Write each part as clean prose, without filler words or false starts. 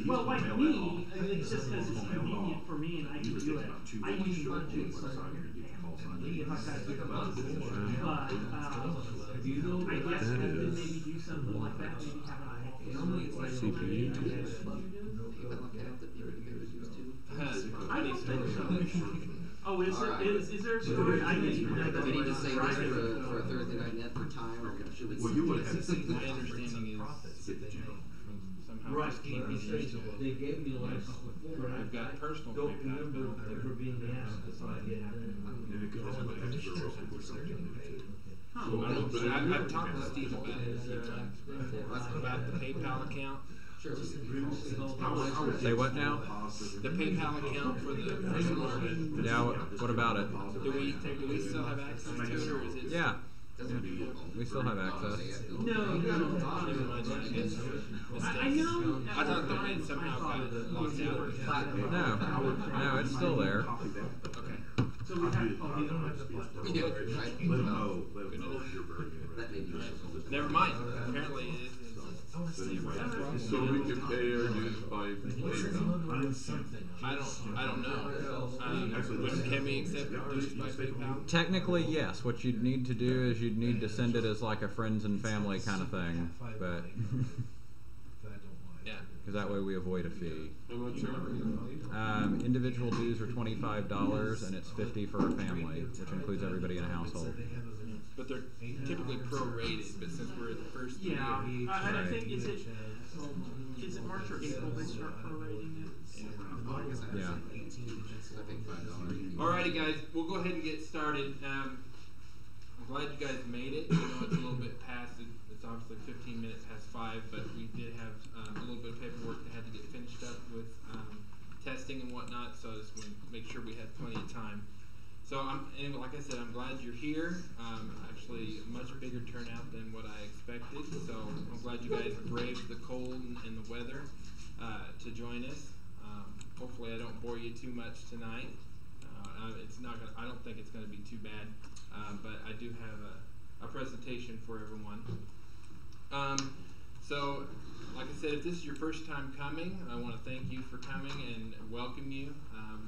Well, like me, it's just because it's convenient for me and I can do it. I usually do it if I got to do it. But, I guess I could maybe do something like that, maybe have an office. CPU. I don't think so. Oh, is it? Is there a story? I didn't even know that. Did he just say this for a Thursday night net for time, or should we? Well, you would have. My understanding is somehow Right, traceable. they gave me like before. I've got personal Don't PayPal, remember but ever being asked to sign it. I've talked to Steve about it a few times, about the PayPal account. Sure. Say what now? The PayPal account for the personal. Yeah, what about it? Do we still have access to it, or is it? Yeah. We still have access. No. Never mind that. I know. I thought that it somehow got locked out. No, it's still there. Okay. So we have. You do it, right? Let them know you're very good. That may be useful. Never mind. Apparently it is. So we can pay our dues by PayPal? I don't know. Can we accept dues by PayPal? Technically, yes. What you'd need to do is you'd need to send it as like a friends and family kind of thing, but Yeah. because that way we avoid a fee. How much are they? Individual dues are $25, and it's $50 for a family, which includes everybody in a household. But they're typically prorated, but since we're in the first year. Yeah, and I think is it March or April they start prorating it? Yeah. Alrighty, guys, we'll go ahead and get started. I'm glad you guys made it. I know it's a little bit past. It's obviously 15 minutes past 5, but we did have a little bit of paperwork that had to get finished up with testing and whatnot. So I just want to make sure we had plenty of time. So anyway, like I said, I'm glad you're here. Actually, a much bigger turnout than what I expected. So I'm glad you guys braved the cold and the weather to join us. Hopefully, I don't bore you too much tonight. It's not gonna, I don't think it's going to be too bad, but I do have a presentation for everyone. So, like I said, if this is your first time coming, I want to thank you for coming and welcome you.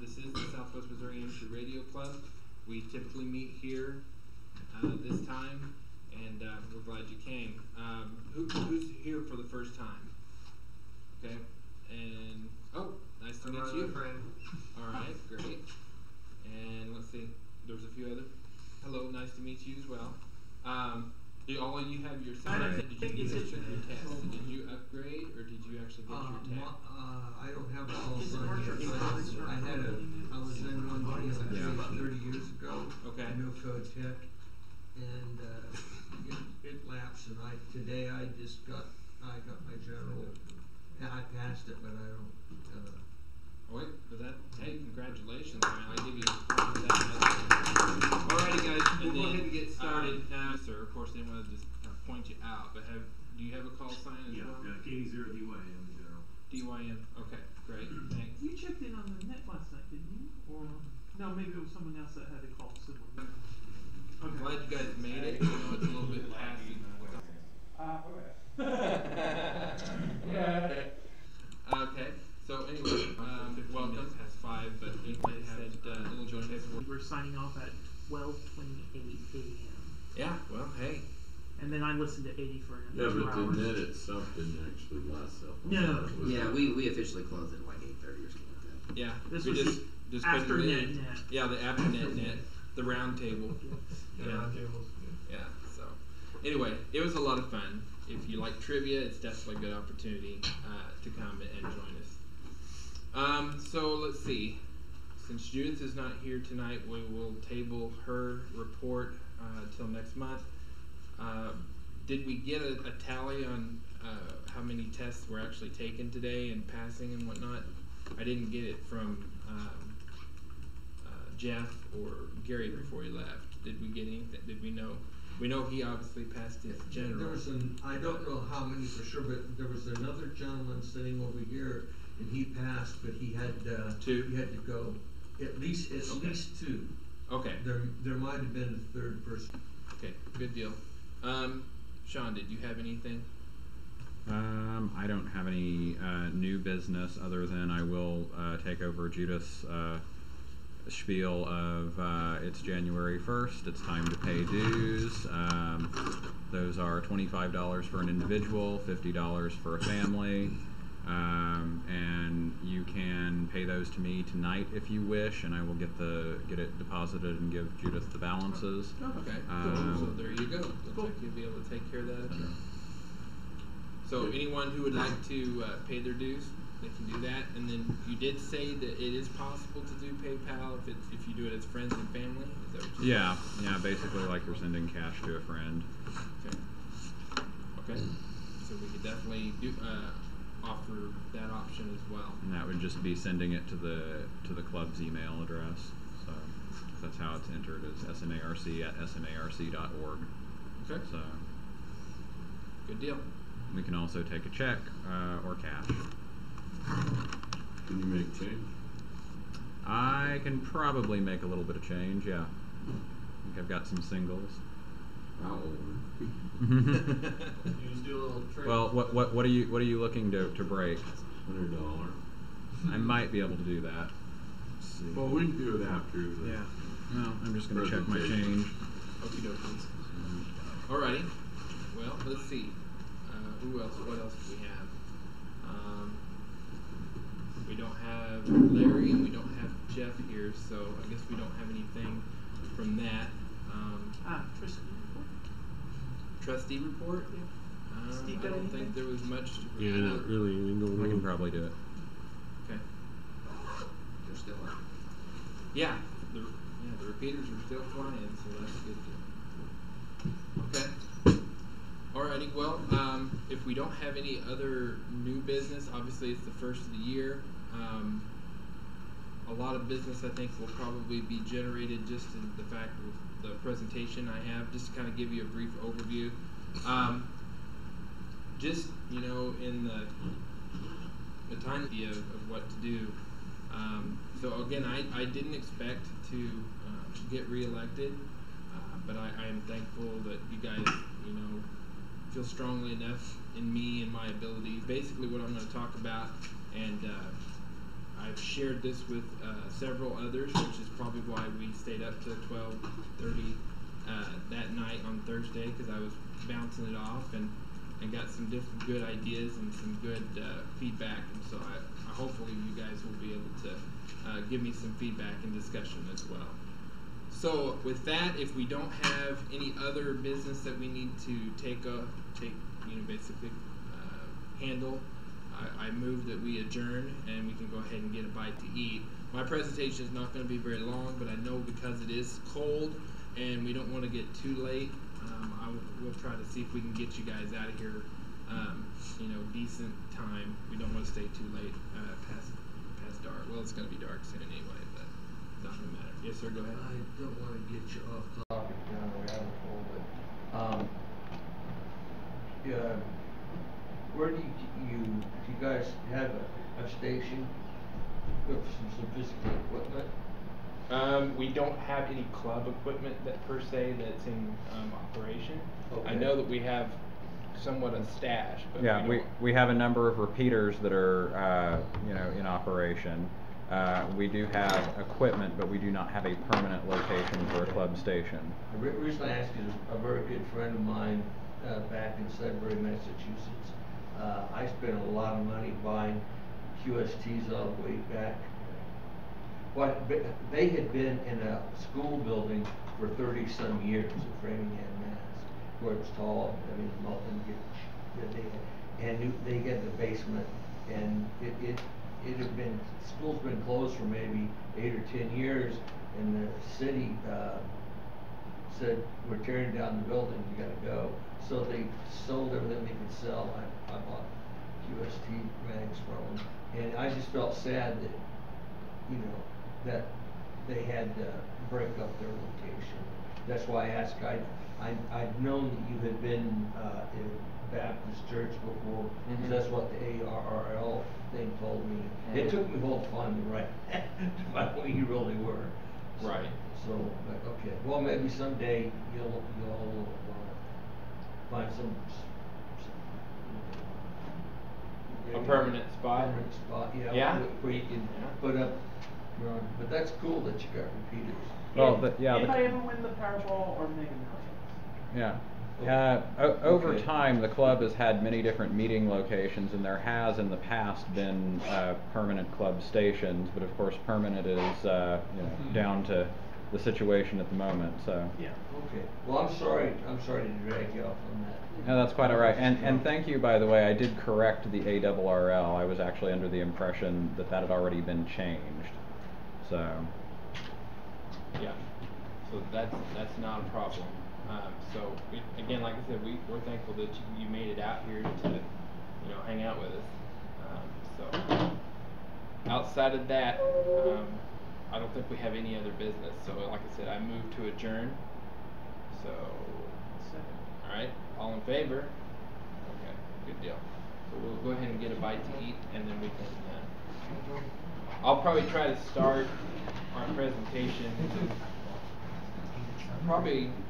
This is the Southwest Missouri Amateur Radio Club. We typically meet here this time, and we're glad you came. Who's here for the first time? Okay, and nice to meet you. All right, great. And let's see, there's a few other. Hello, nice to meet you as well. Do all of you have your did you get your test? Did you upgrade or did you actually get your test? I don't have it all signed yet. I was in one thing 30 years ago. Okay. No code tech, and it lapsed. And today I got my general. I passed it, but I don't. Wait, but hey, congratulations, man. I give you that. Alrighty, guys, we'll go ahead and get started. Sir, of course, they want to just point you out, but do you have a call sign as well? Yeah, KD0DYM in general. DYM, okay, great, thanks. You checked in on the net last night, didn't you? Or no, maybe it was someone else that had a call similar. I'm glad you guys made it. I know it's a little bit past. Okay. So anyway, welcome. Past 5, but we had a little joint paperwork. We're signing off at 12:28 a.m. Yeah. Well, hey. And then I listened to 80 for another 2 hours. Yeah, but the net itself didn't actually last that long. No. Yeah, we officially closed at like 8:30 or something like that. Yeah. This we was just after net. Yeah, the after net, the round table. Yeah. Round tables. Yeah. So anyway, it was a lot of fun. If you like trivia, it's definitely a good opportunity to come and join us. So let's see. Since Judith is not here tonight, we will table her report till next month. Did we get a tally on how many tests were actually taken today and passing and whatnot? I didn't get it from Jeff or Gary before he left. Did we get anything? Did we know? We know he obviously passed his general. There was I don't know how many for sure, but there was another gentleman sitting over here, and he passed, but he had 2. He had to go. At least 2. Okay. There might have been a third person. Okay, good deal. Sean, did you have anything? I don't have any new business other than I will take over Judith's spiel of it's January 1st, it's time to pay dues. Those are $25 for an individual, $50 for a family, and you can pay those to me tonight if you wish, and I will get it deposited and give Judith the balances. Okay, so there you go. Looks like you'll be able to take care of that. So anyone who would like to pay their dues, they can do that. And then you did say that it is possible to do PayPal if you do it as friends and family. Is that what you said? Yeah, basically like you're sending cash to a friend. Okay. So we could definitely do offer that option as well. And that would just be sending it to the club's email address. So that's how it's entered, is smarc@smarc.org. Okay. So good deal. we can also take a check or cash. Can you make change? I can probably make a little bit of change, yeah. I think I've got some singles. How old? You just do a little trade. Well, what are you looking to break? $100. I might be able to do that. Let's see. Well, we can do it after the. Yeah. Well, I'm just gonna check my change. Okie dokie. Alrighty. Well, let's see. Who else? What else do we have? We don't have Larry and we don't have Jeff here, so I guess we don't have anything from that. Trustee report? Yeah. I Steve, got don't anything? think there was much to Yeah, report. not really anything going on. I can probably do it. Okay. They're still up. Yeah, the repeaters are still flying, so that's good. Okay. Alrighty, well, if we don't have any other new business, obviously it's the first of the year. A lot of business I think will probably be generated just in the fact of the presentation I have, just to kind of give you a brief overview. Just, in the time of what to do. So again, I didn't expect to get reelected, but I am thankful that you guys, feel strongly enough in me and my abilities. Basically what I'm going to talk about, and I've shared this with several others, which is probably why we stayed up to 12:30 that night on Thursday, because I was bouncing it off and got some different good ideas and some good feedback, and so I hopefully you guys will be able to give me some feedback and discussion as well. So with that, if we don't have any other business that we need to basically handle, I move that we adjourn and we can go ahead and get a bite to eat. My presentation is not going to be very long, but I know because it is cold and we don't want to get too late, we'll try to see if we can get you guys out of here, decent time. We don't want to stay too late past dark. Well, it's going to be dark soon anyway, but not going to matter. Yes, sir. Go ahead. I don't want to get you off topic down the rabbit hole, but where do you guys have a station with some sophisticated equipment? We don't have any club equipment that per se that's in operation. Okay. I know that we have somewhat a stash, but Yeah, we have a number of repeaters that are in operation. We do have equipment, but we do not have a permanent location for a club station. The reason I ask is a very good friend of mine back in Sudbury, Massachusetts. I spent a lot of money buying QSTs all the way back. They had been in a school building for 30-some years in Framingham, Mass, where it's tall. I mean, nothing they had the basement, and it had been, school's been closed for maybe 8 or 10 years, and the city said, we're tearing down the building, you gotta go. So they sold everything they could sell. I bought QST mags from them, and I just felt sad that, that they had to break up their location. That's why I asked. I'd known that you had been in Baptist church before. Mm-hmm. That's what the ARRL thing told me. Mm-hmm. It took me a whole time to write to find who you really were. Right. So, but okay. Well, maybe someday you'll find some. okay. A permanent spot? Permanent spot, yeah. Yeah? Where you can put up, but that's cool that you got repeaters. Well, If I ever win the Powerball or Mega Millions. yeah. Over Okay. time, the club has had many different meeting locations, and there has in the past been permanent club stations. But of course, permanent is down to the situation at the moment. So. Yeah. Okay. Well, I'm sorry to drag you off on that. No, that's quite all right. And thank you, by the way. I did correct the ARRL. I was actually under the impression that had already been changed. So. Yeah, so that's not a problem. So again, like I said, we're thankful that you made it out here to hang out with us. So outside of that, I don't think we have any other business. So like I said, I move to adjourn. So all right, all in favor? Okay, good deal. So we'll go ahead and get a bite to eat, and then we can. I'll probably try to start our presentation.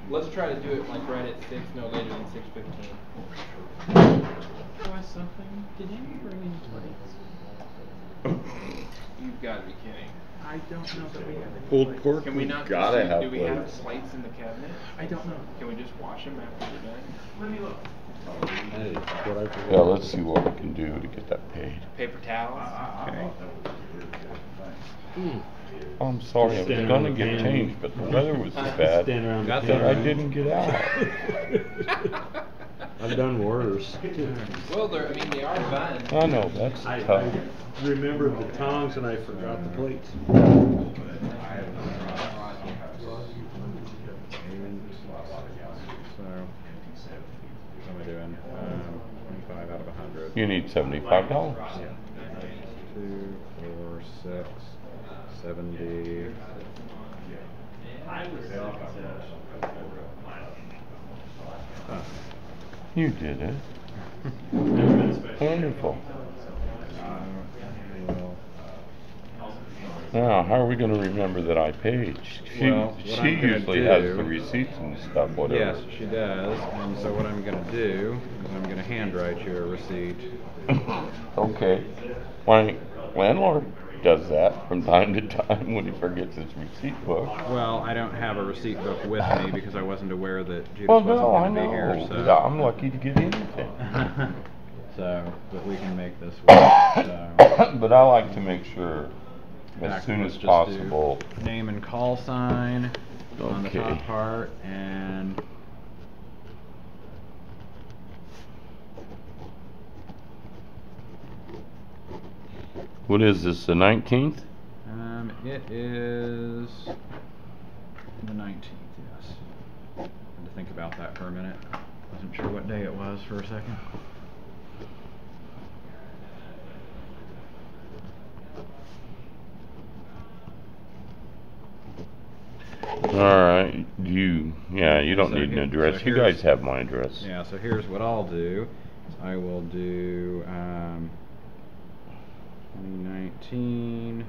Let's try to do it like right at 6, no later than 6:15. Try something. Did you bring in plates? You've got to be kidding. I don't know that we have any Pulled plates. pork. Can we not? Gotta have do we have plates. plates in the cabinet? I don't know. Can we just wash them after we're done? Let me look. Yeah, let's see what we can do to get that paid. Paper towels. Okay. Oh, I'm sorry, I was gonna get changed, but the weather was so bad Stand around Got the that I camera. didn't get out. I've done worse. Well, they are done. I know, that's I tough. remembered the tongs and I forgot the plates. So, what am I doing? 25 out of 100. You need $75. 2, 4, 6, 70. You did it. Wonderful. Now, how are we gonna remember that I paid? She Well, what she I'm gonna usually has do- the receipts and stuff, whatever. Yes, she does. And so what I'm going to do is I'm going to handwrite you a receipt. Okay. My landlord does that from time to time when he forgets his receipt book. Well, I don't have a receipt book with me because I wasn't aware that Judith Well, wasn't no, I going to be here. know. So. Yeah, I'm lucky to get anything. So, but we can make this work. So. But I like to make sure as Back, soon let's as just possible. do name and call sign on the Okay. top part, and What is this, the 19th? it is the 19th. Yes. I had to think about that for a minute. Wasn't sure what day it was for a second. Alright, you don't So need an here- address. so You here's- guys have my address. Yeah, so here's what I'll do. I will do 2019.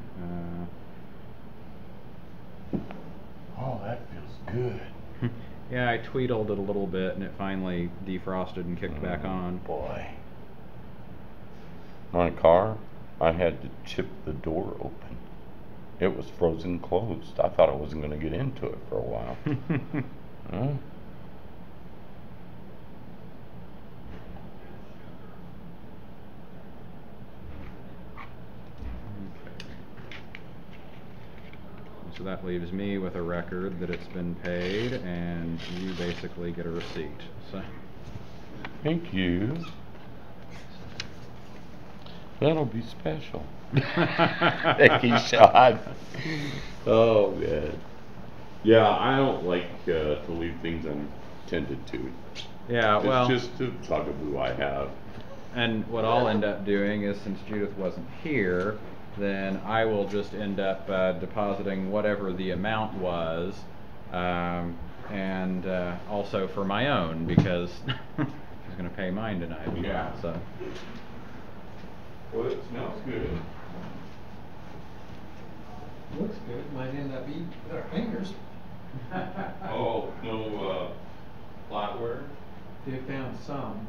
Oh, that feels good. Yeah, I tweedled it a little bit and it finally defrosted and kicked back on. Boy. My car, I had to chip the door open. It was frozen closed. I thought I wasn't going to get into it for a while. Huh? So that leaves me with a record that it's been paid, and you basically get a receipt. So. Thank you. That'll be special. Thank you, Sean. Oh, man. Yeah, I don't like to leave things untended to. Yeah, It's well, just a bugaboo I have. and what I'll end up doing is, since Judith wasn't here, then I will just end up depositing whatever the amount was, and also for my own, because she's going to pay mine tonight. Yeah. So. Well, it smells good. Looks good, might end up eating our fingers. Oh, no flatware? They found some.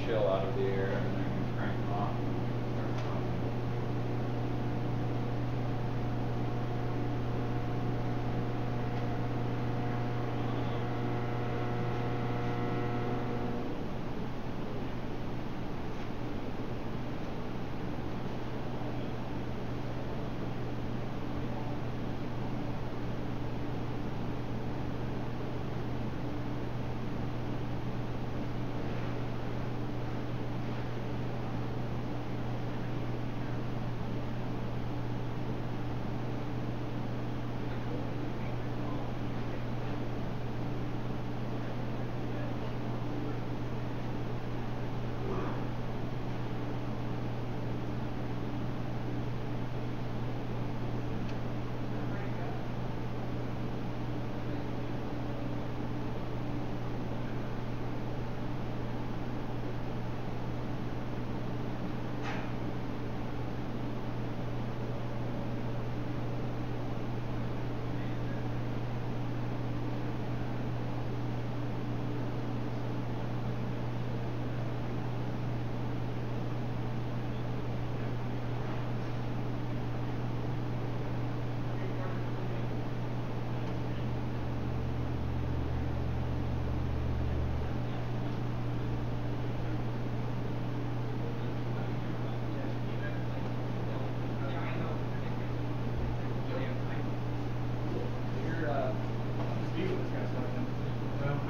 chill out of the air and then crank them off.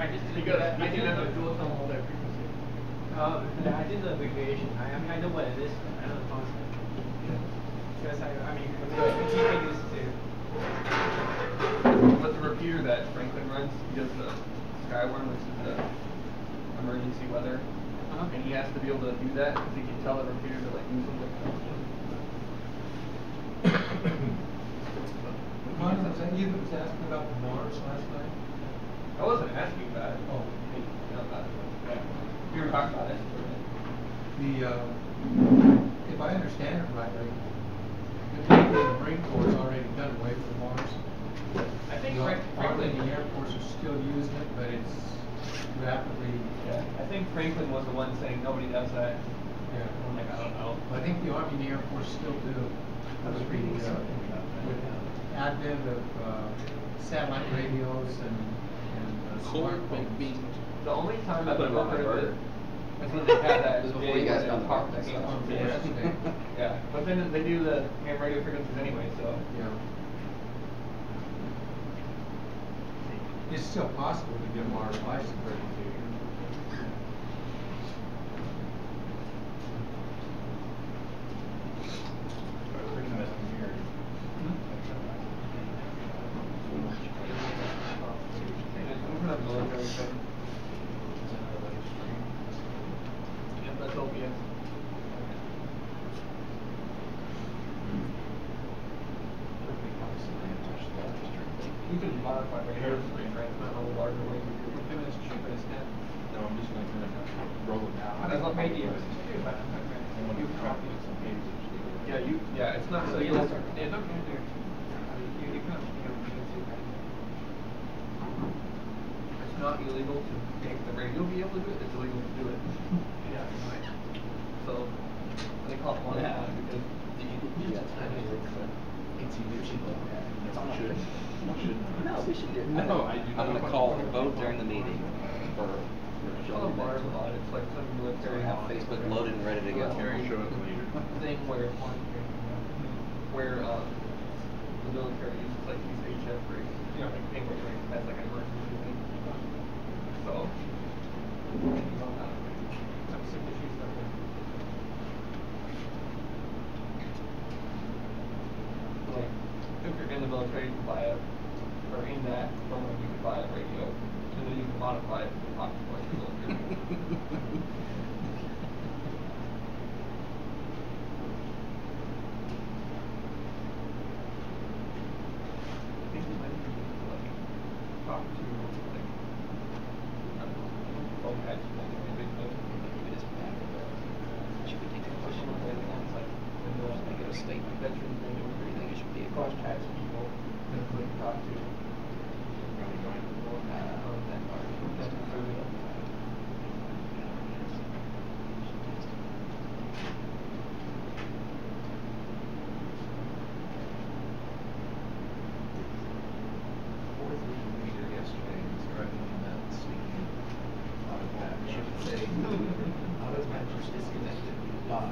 I do have a dual tone multi-frequency. I did the abbreviation. I mean, I know what it is. I know the concept. Because I mean, the key thing is to. With the repeater that Franklin runs, he does the Skywarn, which is the emergency weather, and he has to be able to do that because he can tell the repeater to like do something. Ron, was that you that was asking about the Mars last night? I wasn't asking about it. Oh. About it. Yeah. We were talking about it. If I understand it rightly, the Marine Corps has already done away with Mars. I think Franklin, the Air Force is still using it, but it's rapidly. Yeah, I think Franklin was the one saying nobody does that. Yeah. I'm like, I don't know. I think the Army and the Air Force still do. With the advent of satellite radios and smartphones. The only time I've ever heard of it is when they had that. This is before you guys found the talk market that stuff. Yeah, but then they do the ham radio frequencies anyway, so. Yeah. It's still possible to get Mars license ready to you. You can modify radios, right? It's not a larger way. It's cheap as heck. No, I'm just going to roll it down. That's not radios. Yeah, it's not illegal. Yeah, no, you can, it's not illegal to make the radio be able to do it, it's illegal to do it. Yeah, right. So, they call it one because No, we should do it. No, I do not. I'm gonna call a vote during the meeting for All the bars a lot, it's like some military. have Facebook loaded and ready to go. I'll show it later. Thing where the military uses like these HF rigs, you know, like thing where that's like an emergency thing. So some sick issues that way. Like if you're in the military you can buy a or in that program you can buy a radio and then you can modify it to talk to like the military. Talk to like I don't know, phone guys, like big thing. Should we take a question on the ones like They get a statement? veteran thing, Or do you think it should be a contact people that we can talk to. say, auto patch is disconnected by,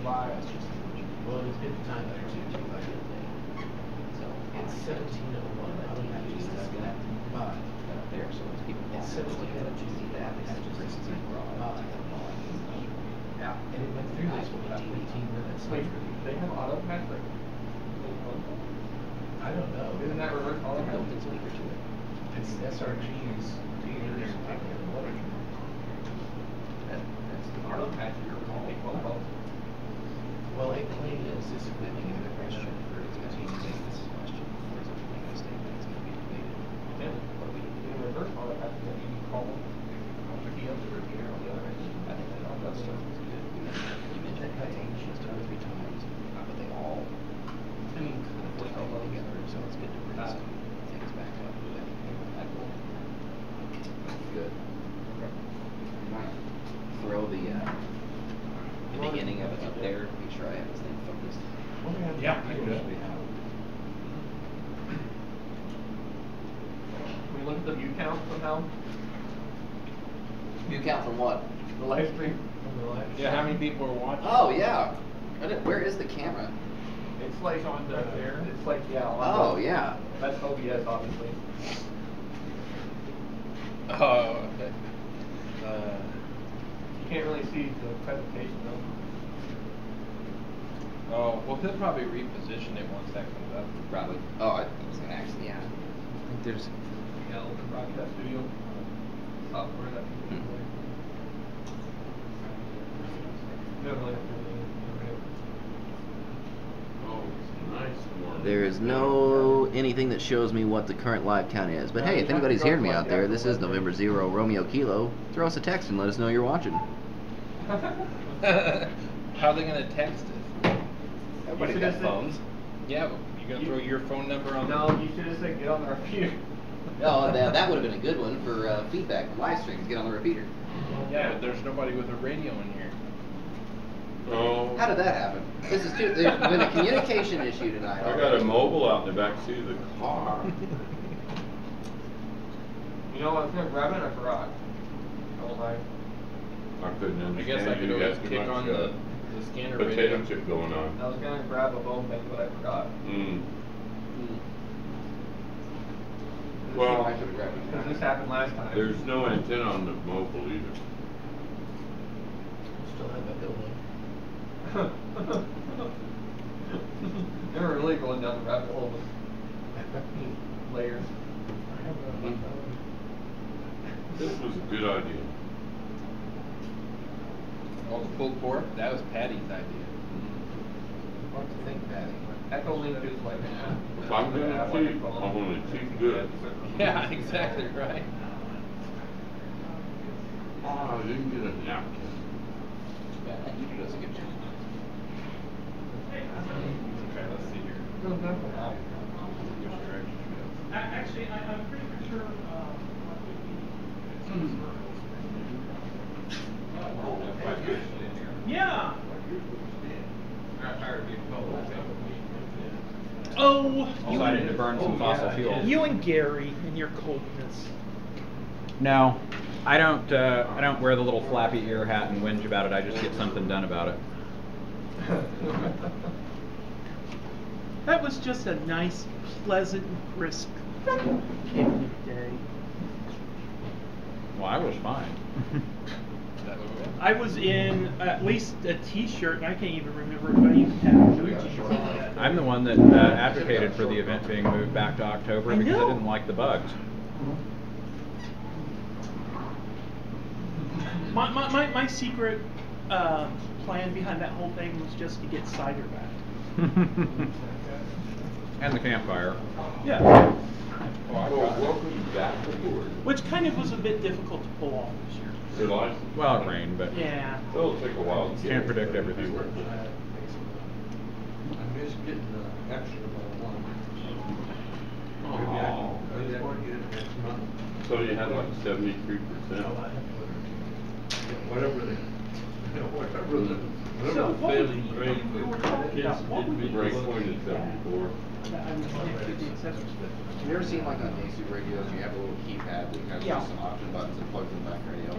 well, it's 59 hours into by midday. So it's 17:01, auto patch is disconnected by, there, so it's people. It's 17:02, that patch is disconnected by. Yeah, and it went through this for about 15 minutes. Wait, they have auto patch like? I don't know. Isn't that reverse auto patch? Built-in speaker to it. It's SRG's being in there and taking it away. That's the Auto patch your phone calls. Well, it claims this is making an question for its maintenance question. For its making a statement, it's going to be deleted. Yeah. What do we do? Reverse auto patch that you can call them. He up to repeater on the other end. I think that all that stuff is good. You mentioned that page just 2 or 3 times, but they all, I mean, kind of work all together, so it's good to bring some things back up. Good. You might throw the beginning of it up there, make sure I have this thing focused. Yeah, I can do it. Can we look at the view count somehow? View count from what? The live stream? Yeah, how many people are watching? Oh, yeah. Where is the camera? It's like on the there. It's like, yeah. Oh, yeah. That's OBS, obviously. Oh, okay. You can't really see the presentation though. Oh, well, he'll probably reposition it once that comes up. Probably. Oh, I was gonna actually, yeah. I think there's. Yeah, open broadcast studio software that you can play. You don't really have to do anything. Oh, nice. There is no anything that shows me what the current live count is. But hey, if anybody's hearing me out there, this is November 0 Romeo Kilo. Throw us a text and let us know you're watching. How are they going to text it? Everybody's got phones. Yeah, but you going to throw your phone number on No, you should have said get on the repeater. Oh, that would have been a good one for feedback from live streams. Get on the repeater. Yeah, but there's nobody with a radio in here. Oh. How did that happen? This is too. There's been a communication issue tonight. I got a mobile out in the back seat of the car. You know, I was gonna grab it and I forgot. Oh my. I couldn't I understand. guess I could you always got too kick much, on the scanner potato radio. chip going on. I was gonna grab a bone thing, but I forgot. Well, I should have grabbed Because it. this happened last time. there's no antenna on the mobile either. Still have that building. They were really going down the rabbit hole with layers. This was a good idea. Oh, the pulled pork? That was Patty's idea. What to think, Patty? Echo Link is like If I'm gonna cheat, I'm gonna cheat good. Yeah, exactly right. Oh, I didn't get a napkin. You does a good job. Okay, let's see here. No, nothing. Which direction should we go? Actually, I'm pretty sure, yeah. Oh, Decided to burn some fossil fuels. you and Gary and your coldness. No, I don't wear the little flappy ear hat and whinge about it. I just get something done about it. That was just a nice, pleasant, brisk picnic day. Well, I was fine. Is that what we got? I was in at least a t-shirt, and I can't even remember if I even had a blue t-shirt on that. I'm the one that advocated for the event being moved back to October because I know. didn't like the bugs. My secret plan behind that whole thing was just to get cider back. And the campfire. Yeah. Well, welcome back aboard. Which kind of was a bit difficult to pull off this year. Your license? Well, it rained, but Yeah. It'll take a while to get can't it. predict everything. I miss getting the extra one. Maybe I Aw. can do that and get it next month. So you had like 73%. Whatever the So what would you, Break we were talking about, what would you? point at 74. I mean, get the accessories. Have you ever seen like on AC radios, you have a little keypad that kind of Yeah. shows some option buttons and plugs in the back radio?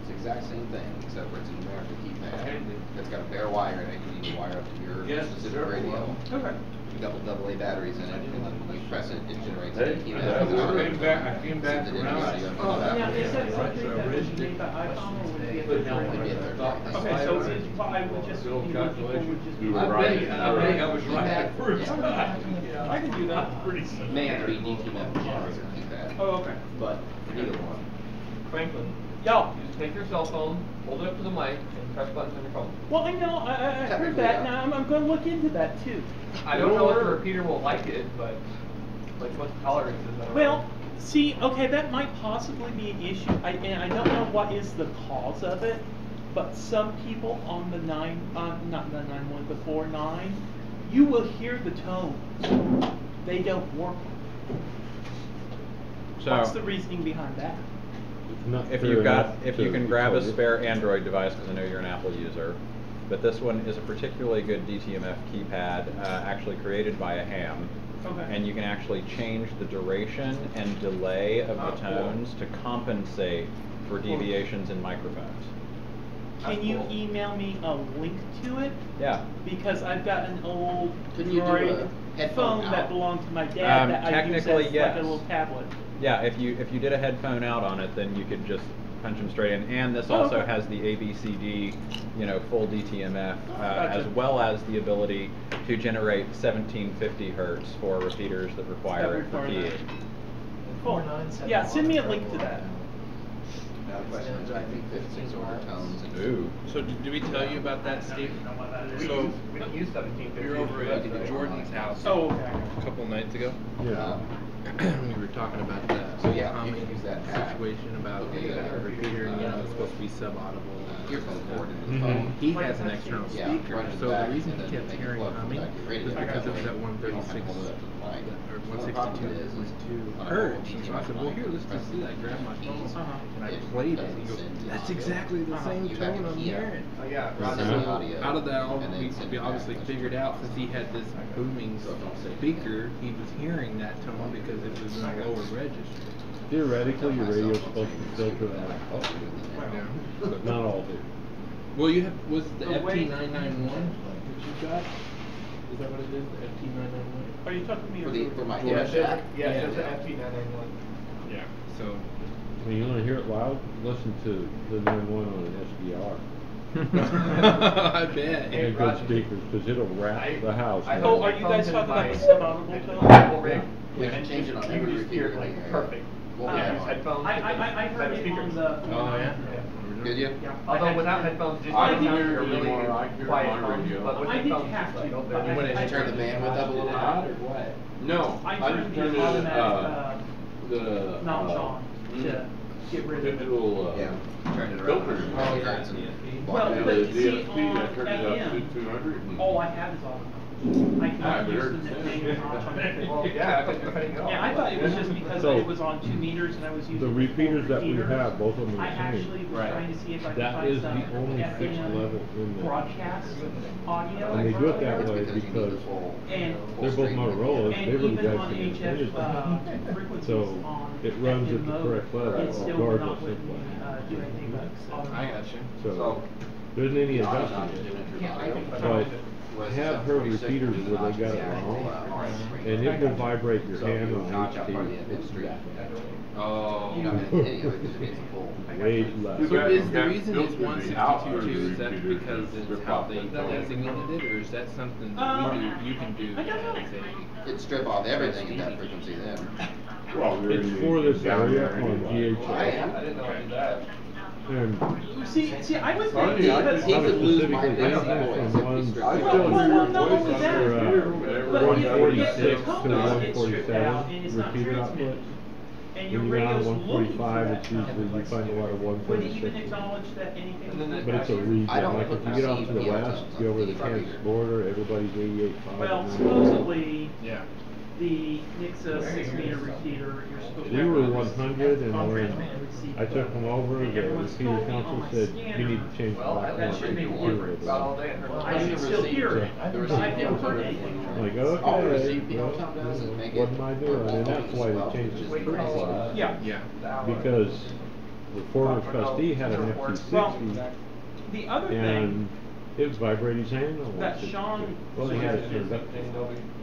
It's the exact same thing, except for it's a numerical keypad. It's got a bare wire in it, you need to wire up to your specific radio. Okay. Double AA batteries in it, and then when you press it, it generates Hey, a keypad. I came back Sends it in around. audio. Now, is that something that would be made by iPhone or would it be a third It'd be a party? third party. Okay, so it's, I would just, the people would just. You were I right. bet, I was right that first Yeah. time. I can do that pretty soon. May have to be DTMF or keypad, Oh, okay. but either one. Franklin, Yo. you just take your cell phone, hold it up to the mic, and press buttons on your phone. Well, I know, I heard Technically, that, yeah. now I'm gonna look into that too. I don't know if the repeater will like it, but like what the tolerance is. I don't Well, know. see, okay, that might possibly be an issue, and I don't know what is the cause of it, but some people on the not the 9-1, the 4.9, you will hear the tones. They don't work. So What's the reasoning behind that? if you can grab a spare Android device, because I know you're an Apple user, but this one is a particularly good DTMF keypad, actually created by a ham. Okay. And you can actually change the duration and delay of the tones to compensate for deviations in microphones. Can you email me a link to it? Yeah. Because I've got an old Couldn't you do Droid a headphone phone that out? belonged to my dad that I use as Technically, like yes. a little tablet. Yeah, if you did a headphone out on it, then you could just punch them straight in. And this also okay. has the ABCD, full DTMF, Gotcha. as well as the ability to generate 1750 hertz for repeaters that require it for require that. keying. Cool. Yeah, send me a link to that. Now the question is, I think 56 overtones and. Ooh. So did we tell you about that, Steve? So We don't use 1750. we were over at Jordan's house Oh, okay. a couple nights ago. Yeah. We were talking about the So yeah, you common can use that app. situation about Okay, the yeah. repeater, it's supposed to be subaudible. Earphone cord into the Mhm. phone. He has an external Yeah, speaker, run it so back the reason and he then kept make it hearing plug from humming back to your radio. was because it was at You don't have to 136 hold it up to the mic. or Well, the problem is 162.2 on a hertz. mobile So I said, well, here, let's press just see. I grabbed my phone Uh-huh. and I it played it. doesn't He goes, send the that's audio. exactly the same You have tone to I'm key out. hearing. Oh yeah, Send Rodney. the audio, Out of that, all and then we send it back. obviously figured out, since he had this booming speaker, he was hearing that tone because it was in a lower register. Theoretically, your radio's supposed to filter that, but not all do. Well, you have, was it the The way- FT991 that you got? Is that what it is, the FT991? Are you talking to me or? For my Yeah, headset. yeah, it's the FT991. Yeah. So. I mean, you wanna hear it loud, listen to the 9-1 on an SDR. I bet. They're good speakers, cause it'll wrap the house. I man. Oh, are you guys talking about the subaudible tone? Apple rig. We can change it on every You hear repeater. like in there. perfect. What we Use have on. headphones. I heard it on the. Oh, yeah? Did you? Yeah. Although without headphones, just I sounds did- like a really I hear quiet my phone, radio. but with I did headphones, have it's like, to, oh, but there. What did I you Turn the bandwidth up a little Hot bit. or what? No, I I turned just turned the it, automatic the, notch on to get rid of it. digital, Yeah, turned it filter. around. Oh, yeah. Hertz and Well, blocked it but out. the see, DSP, I on turned it up to FM, 200. and- all I have is automatic. I I cannot use heard the it. manual notch on everything. Well, yeah, because you're cutting it off. Yeah, I thought it was just because So, it was on 2 meters and I was using. The full repeaters that we repeaters. have, both of them I are the actually same. was trying to see if I could That find is some the only fixed FM level in there. broadcast audio. And they do it that It's way because you need the because full- And- full they're both stream. Motorola's, And they really even guys on can HF change it. frequencies So, on it runs FM at the mode, correct level, it still will not regardless let of me what. do anything but I automatic. got you. So, there isn't any adjustment in it. Yeah, I think But I have heard repeaters where they got it wrong, and it will vibrate your hand on each key. Oh. You don't have any of it, because it's a full. Way less. So is the reason it's Filter the output 162.2, is that repeater because to it's strip how off they the tone. designated it, or is that something that we do, you can do I don't know. as a? It'd strip off everything at that frequency then. Well, we're It's in for the- this down area there on anyway. I GHF. didn't know I did that. And See, I was Funny, thinking I because. He Not could lose my specifically basic that, voice from if he one- stripped I it still off. Well, hear your not voice only on that, the repeater, but whatever. you forget the 146 tone to does get stripped 147 out and it's not repeater transmitted. output. And your When you're on radio's looking for 145, that it's usually, you find a lot of Would it even 146. acknowledge that anything? And then was it- But it's a accurate? region, I don't like if you get off to the receive west, PO go over the tones on Kansas the border, everybody's 88.5. Well, supposedly, Yeah. the Nixa 6-meter repeater, you're supposed to We have were one 100, and conference when man receive I took them over, and the everyone's repeater told me on council my said, scanner, you need to change the Well, black that one should be to working about all two. day. I can still hear it. The I receipt never goes heard over. anything. Like, All the okay, receipt people well, Tom does is make what it am I doing? And that's why well, they changed just the wait tree till, size. Yeah. Yeah. Because the former trustee had an FT60, Well, the other and thing it was vibrating his handle. that Sean Well, he had it turned up.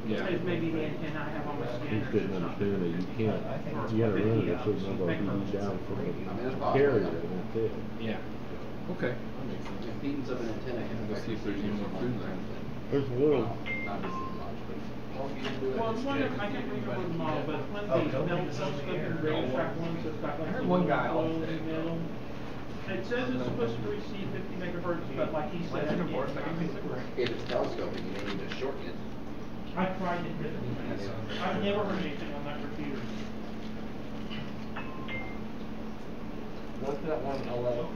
Yeah. is maybe the antenna I have on my He scanner. didn't understand that you can't, you gotta run it a certain number of feet down from the carrier, and that's it. Yeah. Okay. If beatings of an antenna can Let's affect see if there's any more food left. There's a little, not as much, but Well, it's one of, I can't remember the model, but it's one of these belt stuff and radio track ones that's got like heard some one guy coil on in the middle. It says it's supposed to receive 50 megahertz, but like he said, if it's telescoping, you may need to shorten it. I tried it, but I've never heard anything on that repeater. What's that one in LA?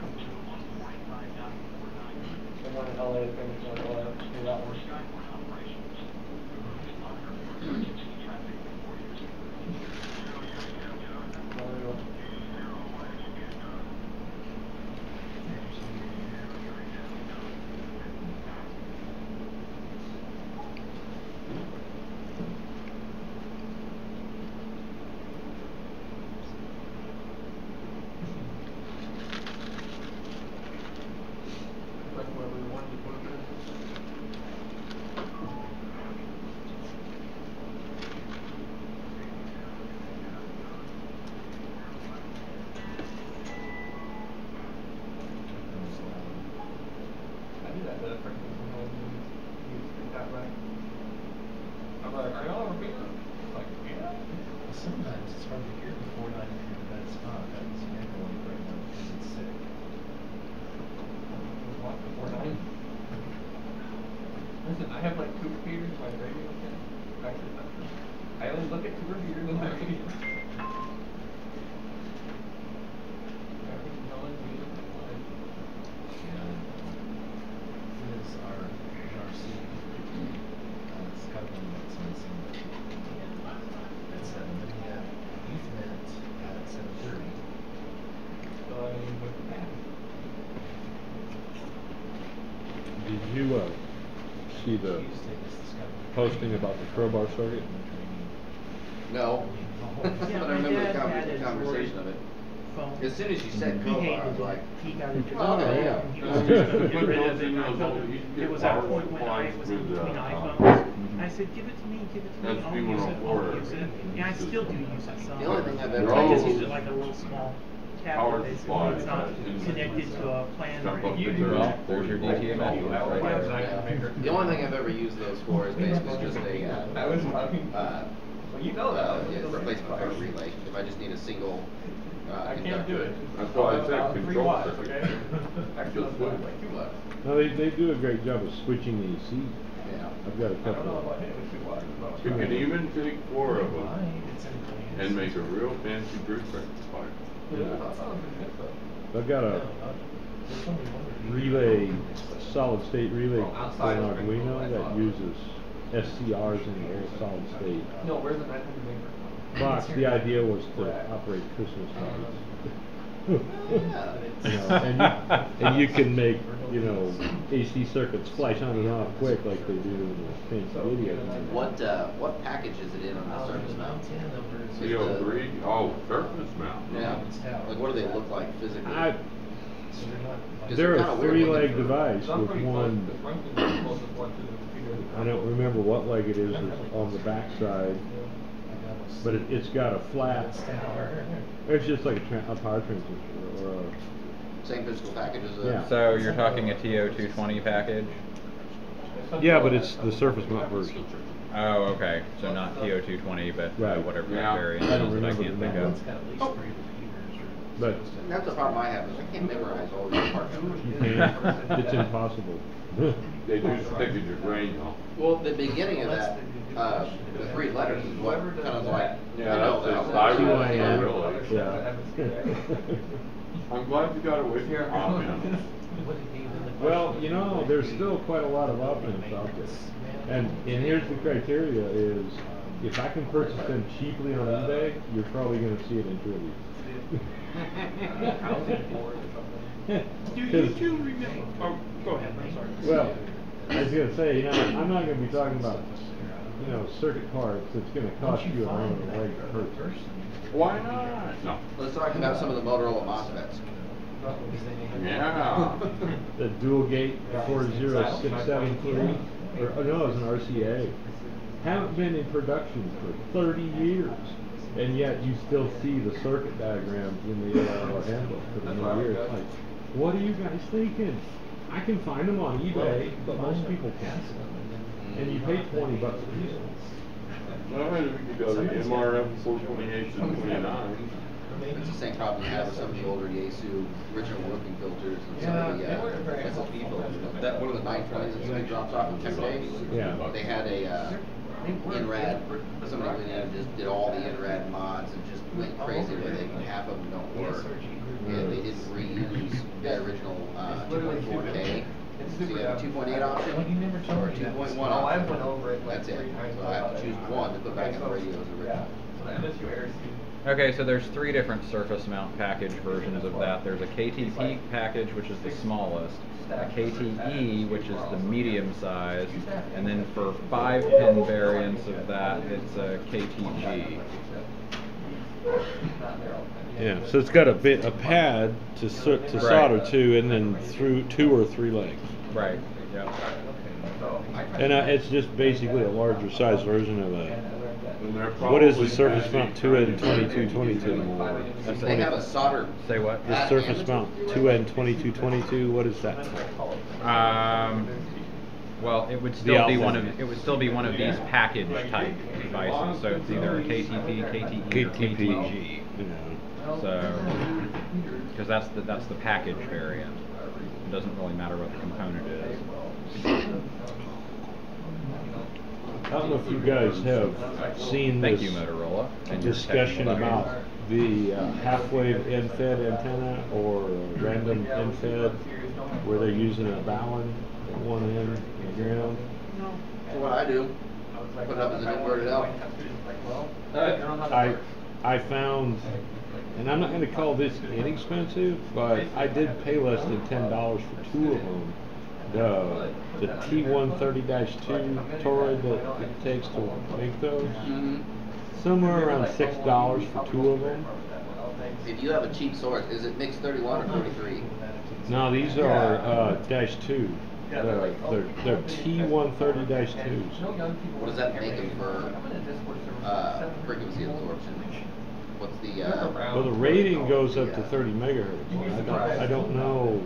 The one in LA, the famous one in LA, see that one? Like where we wanted to put it. I do that to Franklin from home. He speak that way. I'm like, are y'all on repeater? Like, yeah. Sometimes it's hard to hear before not if you're in a bad spot. That's echoing right now because it's sick. What, before 9? Listen, I have like 2 repeaters in my radio thing. Actually, not true. I only look at 2 repeaters in my radio. Everything's on, music is fine. Yeah. It is our NRC. It's got one that's missing. It's then we have youth minute at 7:30. So I mean, with that. did you, see the posting about the crowbar circuit? No. But Yeah, I my remember dad the had a conversation of it. phone. As soon as you said He crowbar, I hated was it. like, He got it. oh, yeah. He was just gonna get rid of it. And I told him, it was at a point when I was in between iPhones. And I said, give it to me, give it to me, That's I'll use it, I'll V104. use it. And I still do use it some. The only thing I've But ever I just used- use it like a little small Power tablet, basically, supply, it's not in- connected to a plan or Jump up anything. to Well, there's your DTA message right there. Yeah. The only thing I've ever used those for is basically just a, I was talking. well, you know that. yeah, replacement for a relay. If I just need a single, I can't do conductor. it. That's why I said 3 control watts, circuit. okay? Actually, Just it's what? like 2 watts. No, they do a great job of switching the seat. Yeah. I've got a I don't couple know of. about him with 2 watts. but- You can even take 4 of them It's in plans. and make a real fancy group rectifier. Yeah, that sounds pretty good though. I've got a There's only one relay, solid state relay Oh, outside on of it. Arduino that uses SCRs in the old solid state No, where's the 900 megahertz? box. The idea was to operate Christmas lights. You know, and you can make, you know, AC circuits flash on and off quick like they do in the fancy video. What package is it in on the surface mount? CO3, oh, surface mount. Yeah. Like, what do they look like physically? I, So they're not. 'Cause they're kinda a weird three-leg looking for- device I'm with pretty one, close. Franklin's the closest one to the computer. I don't remember what leg it is on the back side, but it's got a flat, it's just like a power transistor or a, Same physical package as a. Yeah. So you're talking a TO220 package? yeah, but it's the surface mount version. Oh, okay. So not TO220, but Right. whatever Yeah. that variant I don't is that I remember can't the think number. of. It's got at least 3 repeaters or. But That's the problem I have, is I can't memorize all these part numbers. you can't, it's impossible. They do stick in your brain though. Well, the beginning of that, the 3 letters is what kind of like, Yeah, I know that's that. a CYN. really. Yeah. I'm glad you got away from your comment. Well, you know, there's still quite a lot of offense out there. And here's the criteria is, if I can purchase them cheaply on eBay, you're probably going to see it in tribute. Do you two remember? Oh, go ahead. I'm sorry. Well, I was going to say, you know, I'm not going to be talking about, you know, circuit parts. It's going to cost you an arm and a leg per person. Why not? No. Let's talk about some of the Motorola MOSFETs. Yeah. The dual gate 40673, or no, it was an RCA. Haven't been in production for 30 years, and yet you still see the circuit diagrams in the ARR handbook for the new year. It's like, what are you guys thinking? I can find them on eBay, but most people can't. And you pay $20 a piece. Well, we could go to the MRF 428 and 29. It's the same problem you have with some of the older Yaesu original working filters and some of the SLP filters. That one of the 920s that somebody drops off in Tech Day, they had a INRAD, somebody went in and just did all the INRAD mods and just went crazy with it, and half of them don't work. And they didn't reuse the original 2.4K. So you have a 2.8 option or a 2.1 option. That's it. So I have to choose one to put back in the radio as original. Okay, so there's 3 different surface mount package versions of that. There's a KTP package, which is the smallest, a KTE, which is the medium size, and then for 5-pin variants of that, it's a KTG. Yeah, so it's got a pad to solder to, and then through 2 or 3 legs. Right. Yeah. And it's just basically a larger size version of a. What is the surface mount 2N 2222? They have a solder. Say what? The surface mount 2N 2222. What is that? Well, it would still be one of these package type devices. So it's either a KTP, KTE, or KTG. Yeah. So, because that's the package variant. It doesn't really matter what the component is. I don't know if you guys have seen this Motorola, discussion about the half-wave end-fed antenna or random end-fed where they're using a ballon at one end and the ground. For what I do, put it up as an inverted L. I found, and I'm not going to call this inexpensive, but I did pay less than $10 for 2 of them. The T130-2 toroid that it takes to make those, somewhere around $6 for 2 of them. If you have a cheap source, is it mixed 31 or 33? No, these are -2. They're T130-2s. What does that make them for frequency absorption? What's the well, the rating goes up to 30 megahertz. I don't know.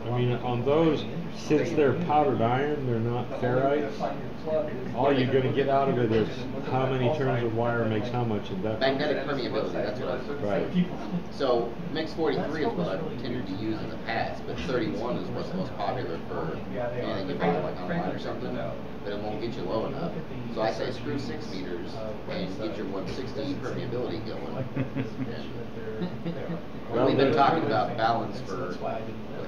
I mean, on those, since they're powdered iron, they're not ferrites. All you're going to get out of it is how many turns of wire makes how much inductance. Magnetic permeability, that's what I was right. So, mix 43 is what I've tended to use in the past, but 31 is what's most popular for anything you buy like online or something, but it won't get you low enough. So I say screw 6 meters and get your 160 permeability going. Well, we've been talking about balance for the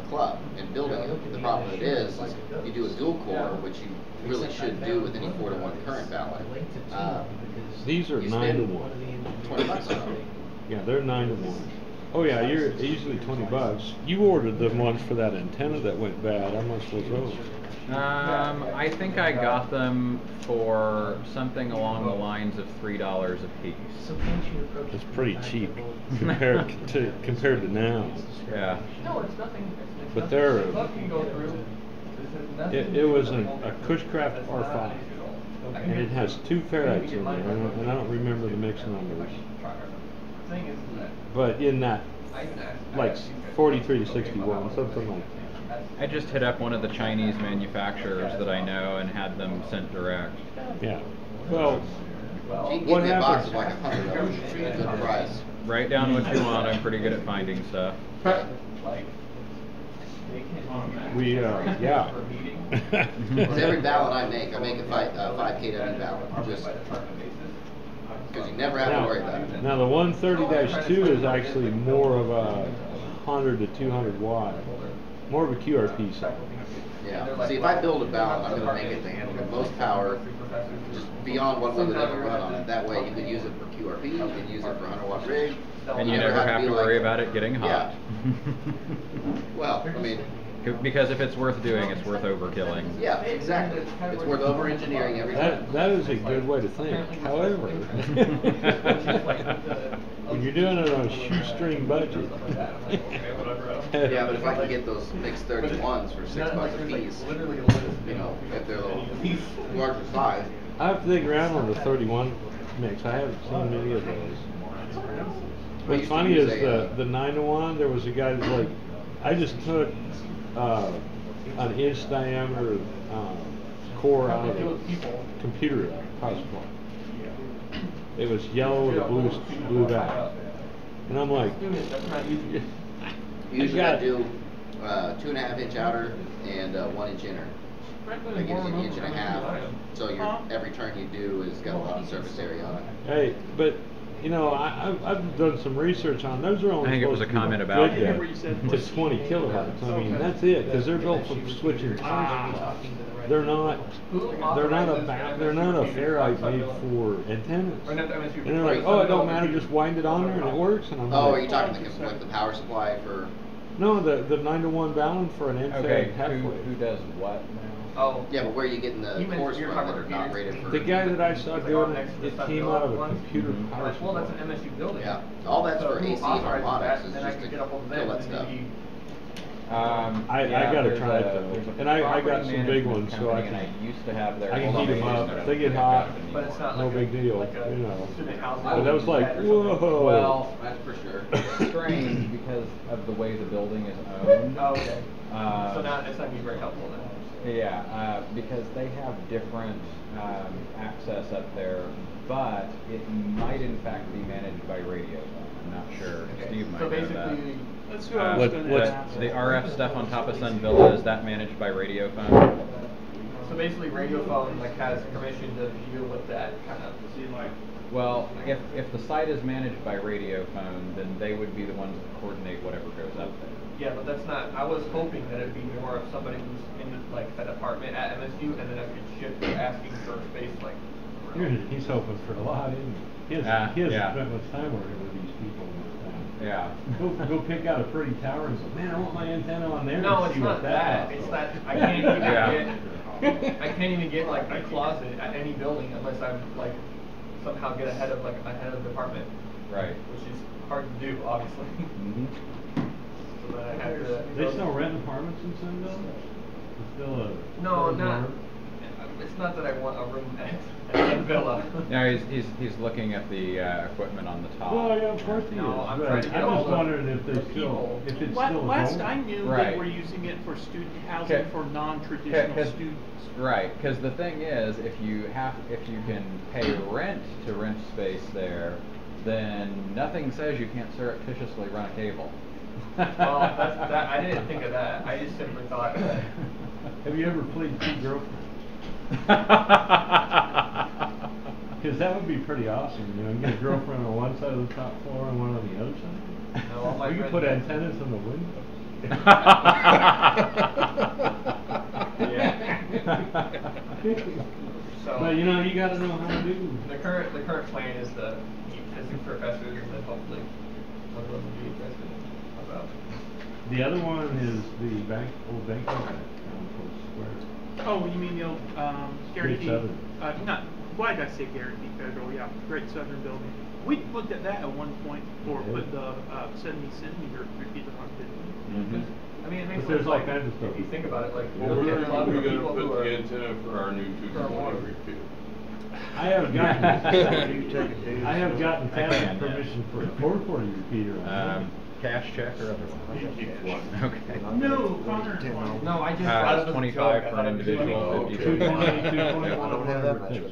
club and building it. The problem with it is you do a dual core, which you really should do with any 4-to-1 current balance. These are 9-to-1. $20 on them. Yeah, they're 9-to-1. Oh yeah, you're easily $20. You ordered them once for that antenna that went bad. How much was those? I think I got them for something along the lines of $3 a piece. It's pretty cheap compared to now. Yeah. But they're it was a Cushcraft R5, and it has 2 ferrites in there, and I don't remember the mix numbers. But in that, like 43 to 61, something like that. I just hit up one of the Chinese manufacturers that I know and had them sent direct. Yeah. Well, what happens? Like $100 for a good price. Write down what you want. I'm pretty good at finding stuff. Yeah. Because every ballot I make a 5 kW ballot, just because you never have to worry about it. Now the 130-2 is actually more of a 100 to 200 watt more of a QRP site. Yeah. See, if I build a valve, I'm going to make it the most power, just beyond what would ever run on it. That way, you could use it for QRP, you could use it for 100-watt rig. And you never have to worry about it getting hot. Yeah. Well, I mean. Because if it's worth doing, it's worth overkilling. Yeah, exactly. It's worth over-engineering everything. That is a good way to think. However, when you're doing it on a shoestring budget. Yeah, but if I can get those fixed 31s for $6 a piece, you know, if they're a little larger size. I have to dig around on the 31 mix. I haven't seen many of those. What's funny is the 9-to-1, there was a guy that's like, I just took an inch diameter core out of a computer power supply. It was yellow with a blue back. And I'm like, usually I do 2.5-inch outer and 1-inch inner. That gives you an 1.5 inches. So every turn you do has got a lot of surface area on it. Hey, but you know, I've done some research on those. Are only I think it was a comment about to 20 kilohertz. I mean, that's it, because they're built for switching times. They're not a ferrite made for antennas. And they're like, oh, it don't matter, just wind it on there and it works. And I'm like, are you talking like the power supply for? No, the 9-to-1 balun for an okay, who does what now? Oh. Yeah, but where are you getting the cores from that are not rated for? The guy that I saw doing it, it came out of a computer power supply. Well, that's an MSU building. Yeah, all that's for AC harmonics is just to kill that stuff. I gotta try it though, and I got some big ones, so I used to have their I can heat them up. If they get hot, no big deal, you know. But that was like, whoa. Well, that's for sure. It's strange because of the way the building is owned. Oh, okay. So now it's not going to be very helpful then. Yeah, because they have different access up there, but it might in fact be managed by radio. I'm not sure. Okay. Steve might so know that. basically, that's who I was going to ask. The RF stuff on top of Sun Villa, is that managed by radio phone? So basically, radiophone has permission to deal with that kind of. Well, if the site is managed by radiophone, then they would be the ones that coordinate whatever goes up there. Yeah, but that's not. I was hoping that it'd be more of somebody who's in like that apartment at MSU, and then I could shift to asking for space like. He's hoping for a lot, isn't he? He hasn't spent much time working with these people in this town. Yeah. Go pick out a pretty tower and say, man, I want my antenna on there. No, and it's see not what that. It's not. I can't even get. I can't even get like a closet at any building unless I'm like somehow get ahead of the department. Right. Which is hard to do, obviously. Mm-hmm. So then I have to. They still rent apartments in Sunville? It's still a. No, not. It's not that I want a room at Villa. No, he's looking at the equipment on the top. Well, yeah, of course he is. I'm right. trying to get I'm all just the wondering if it's still Last I knew, right. they were using it for student housing for non-traditional students. Right, because the thing is, if you can pay rent to rent space there, then nothing says you can't surreptitiously run a cable. Well, I didn't think of that. I just simply thought that. Have you ever played Two Girlfriends? Because that would be pretty awesome, you know, get a girlfriend on one side of the top floor and one on the other side. No, all my we could put antennas in the window. Yeah. So, but you know, you got to know how to do. The current plan is the physics professors that hopefully one of them will be interested about. The other one is the old bank on Square. Oh, you mean the old Gary Great D. Southern. Not why did I say Gary D. Federal? Yeah, Great Southern Building. We looked at that at one point for put the 70 centimeter repeater on it. Mm-hmm. I mean, it makes but there's sense, all like, kinds of stuff. if you think about it, like Well, look where at a lot are of we the going to people who put are the antenna for our new 220 repeater? I have gotten tacit permission for a 440 repeater. Cash check or otherwise? Okay. No, Connor. No, I just thought it was 25 a joke. for an individual. 50 220, for 220. I don't have that much of it.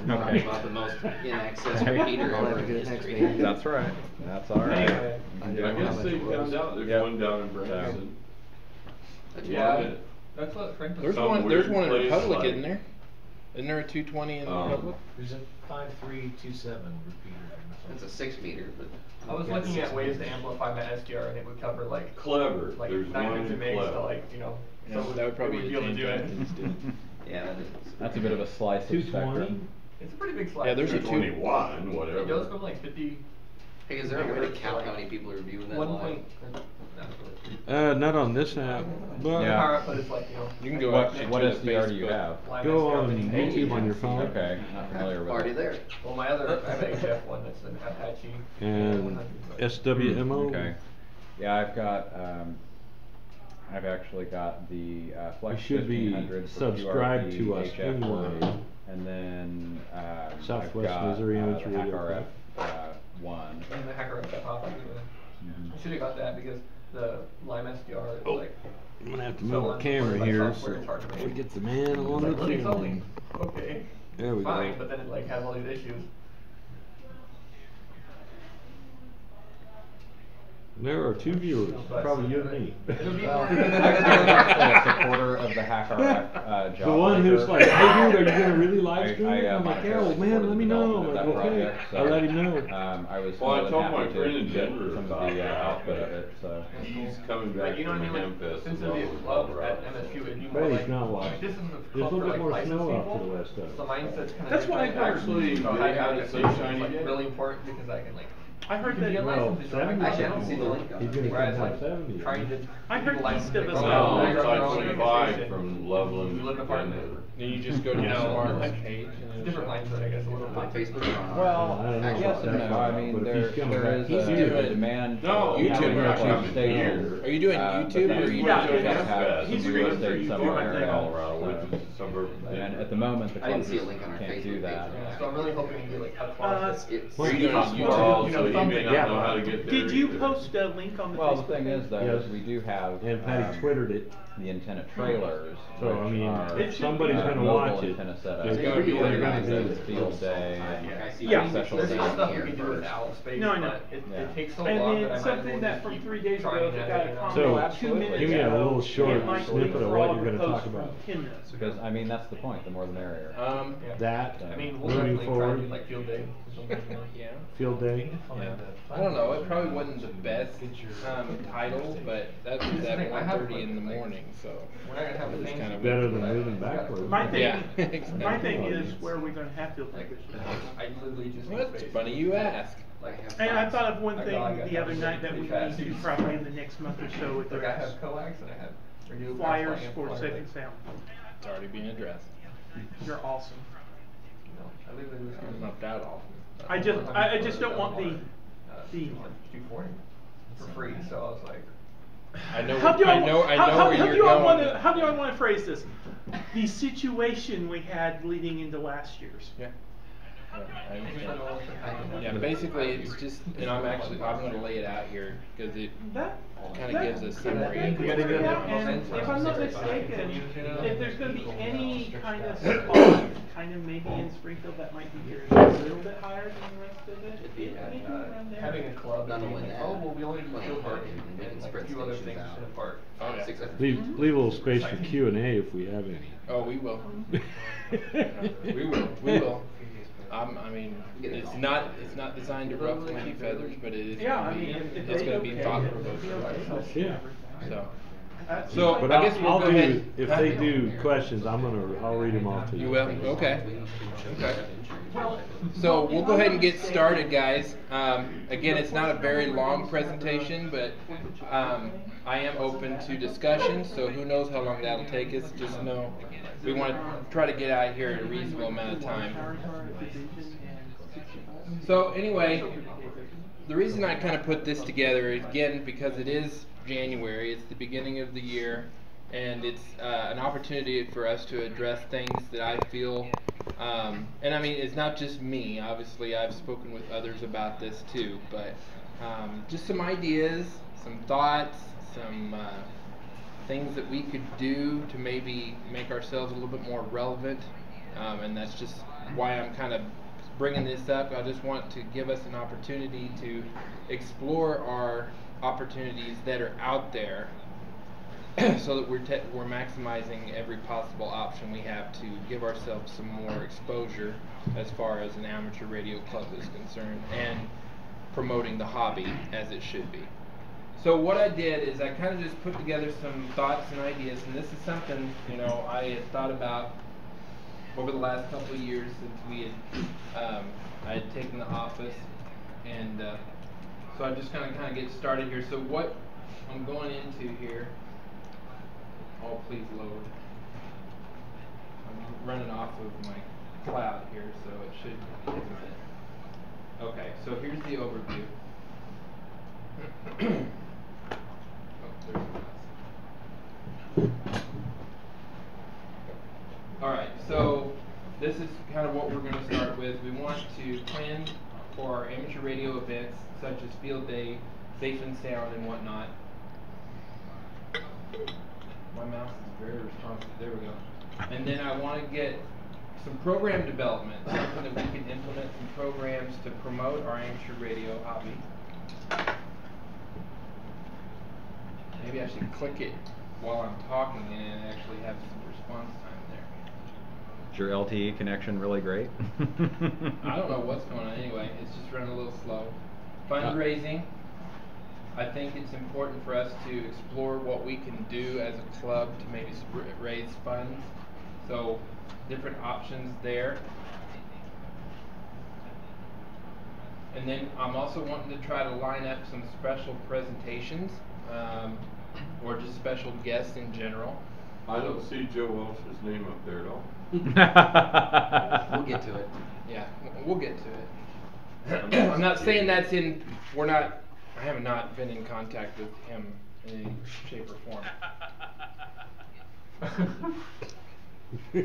Okay. About the most in-access repeater ever in history. That's right. That's all right. Anyway, I guess they found out there's one down in Branson. yeah, that's what Franklin. There's one in Republic, isn't there? Isn't there a 220 in the public? There's a 5327 repeater. It's a 6 meter, but I was looking at ways to amplify my SDR, and it would cover like Clever. like There's 900 one megs, clever. so like Yeah, so that would probably be able to do it. yeah, that is. That's a bit of a slice of 220? spectrum. It's a pretty big slice. Yeah, there's a 221, whatever. It goes from like 50. Hey, is there a way to count how many people are viewing that 1 live? point. Not on this app, but Yeah. Power output is like You can go What, actually what to SDR do you Facebook. have? live go SDR on thing. YouTube on your phone. Okay, not familiar with Already it. there. Well, my other I have an HF one that's an Apache. And 100, but- SWMO. Okay. Yeah, I've actually got the Flex You should be 1500 for subscribed QRP to us HF1, anyway. and then Southwest I've got Missouri the Amateur Radio HackRF 1. And the hacker stuff off. I should have got that because the Lime SDR is like. I'm gonna have to so move our unsupported camera by here software, so it's hard to we make. get the man on It's the like, it's only film. okay. There we Fine, go. but then it like has all these issues. There are 2 viewers, probably you and me. It'll be I'm actually a supporter of the HackRF job. The one who's like, hey dude, are you gonna really live stream? I'm like, monetarily oh man, supported let me the know. I'm development like, of that okay. project, so, I let him know. I was Well, I more than told my happy friend to in get Denver some of about the that. output of it. So He's coming back Like, you know what I from mean? the Like, Hamfest. since it'll be a club at MSU, it'd be more But like, he's not watching. this is a There's a club little for bit like more licensed snow out people. to the west of it. So mine's kind of That's what I heard. Actually, So they high had value a station sunshiny is like day. really important because I can like. I heard you can that. get Well, licenses, you don't have 70 to Actually, I don't see the link on He's it. gonna Whereas come like out 70. trying to I heard people license east of like, us oh, No, I it's got like my own 25 station. from You Loveland live in to a apartment. Denver. Then you just go to the You know, smart like, page and different mindset, I guess, a little On bit. Facebook or on Well, I don't know yes about and that no. far, I mean, but if there he's coming there back, is he's doing a demand No, for YouTube having a actually club is station. here. Are you doing but YouTube that's or are you where doing you have to have Fest. some He's real reading estate for somewhere YouTube. in Colorado, so- which is a suburb. And at the moment, the I didn't club see a link on our can't Facebook do that. page. Yeah, so I'm really hoping to do like a class. It's Well, You're doing Well, YouTube, so you may something. not know how to get there Did you either. post a link on the Well, the Facebook thing page? is, though, Yes. is we do have And Patty Twittered it. the antenna trailers. So, I which mean, are, if somebody's gonna mobile watch it, antenna setups. it's gonna be They're organized gonna as do field day. I see Yeah. special There's day some stuff here we can do with first. owl space, No, I know. but it Yeah. takes so And long then that I might as something well that just from keep 3 days ago trying that at got it, a you know? comment So, about 2 minutes give me a ago, little short it might snippet link of for what all you're the gonna talk posts about. from Tim knows. Because, I mean, that's the point. The more the merrier. Yeah. That, I mean, we'll moving definitely try and do forward, like field day or something. You know? Yeah. field day. Yeah. I don't know. It probably wasn't the best title, but that was Here's the at thing, I have, 1:30 in the like, morning, so We're not gonna have it the was thing. kind of Better than moving backwards. My thing, Yeah, my exactly. thing is where we're gonna have field Like, technicians. I literally just Well, need that's space. funny you ask. Like, have And I five. thought of one I thing got the other that night that we pretty fast. need to probably in the next month or so Like, I address. have coax and I have radio Flyers and for flyer, Second like, Sound. It's already being addressed. You're awesome. you know, I literally was gonna Not that often. I just don't want the 240 for free, so I was like. I know. How do I know how where do you're I going. want to how do I want to phrase this? The situation we had leading into last year's. Yeah. I understand. Yeah, basically it's just, and I'm going to lay it out here because it That kind of gives a summary. And if I'm not mistaken, if there's going to be any kind of spot, kind of maybe in Springfield that might be a little bit higher than the rest of it, maybe around there. Having a club, Not and only being that, like, oh, well, we only do playing field park park and making and like a spread few other stations things out. in the park. Oh, yeah. 6 Leave a little space for Q&A if we have any. Oh, we will. We will. We will. I mean, it's not designed to ruffle any feathers, but it is. Yeah, gonna I be, mean, if it's they going to be okay, thought it'll be provoking. okay. Yeah. So, So, But I guess we'll I'll go do, ahead. if they do questions, I'll read them all to you. You will? Okay. Okay. So we'll go ahead and get started, guys. Again, it's not a very long presentation, but I am open to discussion, so who knows how long that'll take us. Just know we want to try to get out of here in a reasonable amount of time. So anyway, the reason I kind of put this together, again, because it is January, it's the beginning of the year, and it's an opportunity for us to address things that I feel, and I mean, it's not just me, obviously I've spoken with others about this too, but just some ideas, some thoughts, some things that we could do to maybe make ourselves a little bit more relevant, and that's just why I'm kind of bringing this up. I just want to give us an opportunity to explore our opportunities that are out there so that we're maximizing every possible option we have to give ourselves some more exposure as far as an amateur radio club is concerned, and promoting the hobby as it should be. So what I did is I kind of just put together some thoughts and ideas, and this is something, you know, I had thought about over the last couple of years since we had I had taken the office, and so I'm just kind of get started here. So what I'm going into here, oh please load. I'm running off of my cloud here, so it should take a minute. Okay, so here's the overview. Alright, so this is kind of what we're going to start with. We want to plan for our amateur radio events such as field day, safe and sound, and whatnot. My mouse is very responsive. There we go. And then I want to get some program development, something that we can implement some programs to promote our amateur radio hobby. Maybe I should click it while I'm talking and actually have some response time there. Is your LTE connection really great? I don't know what's going on anyway. It's just running a little slow. Fundraising. I think it's important for us to explore what we can do as a club to maybe raise funds. So different options there. And then I'm also wanting to try to line up some special presentations, or just special guests in general. I don't see Joe Welsh's name up there at all. We'll get to it. Yeah, we'll get to it. I'm not saying that's in, I have not been in contact with him in any shape or form.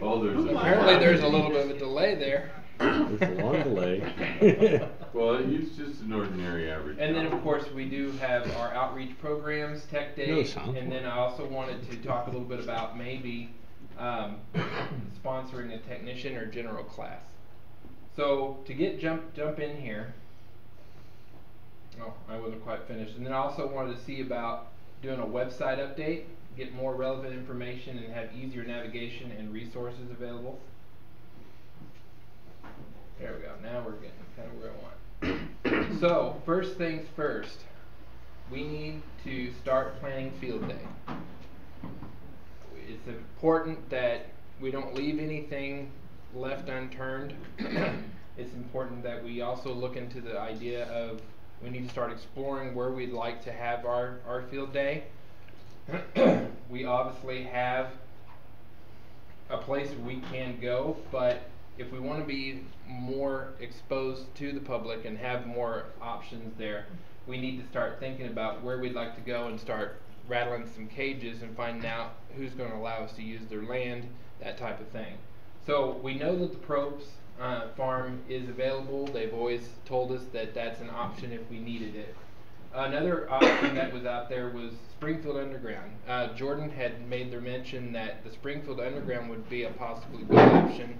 Oh, apparently there's a little bit of a delay there. There's a long delay. Well, he's just an ordinary average. And then of course we do have our outreach programs, Tech Day, No, and then I also wanted to talk a little bit about maybe sponsoring a technician or general class. So to get jump in here, oh, I wasn't quite finished. And then I also wanted to see about doing a website update, get more relevant information and have easier navigation and resources available. There we go. Now we're getting kind of where I want. So, first things first, we need to start planning field day. It's important that we don't leave anything left unturned. It's important that we also look into the idea of we need to start exploring where we'd like to have our field day. We obviously have a place we can go, but if we want to be more exposed to the public and have more options there, we need to start thinking about where we'd like to go and start rattling some cages and finding out who's going to allow us to use their land, that type of thing. So we know that the Probst farm is available. They've always told us that that's an option if we needed it. Another option that was out there was Springfield Underground. Jordan had made their mention that the Springfield Underground would be a possibly good option.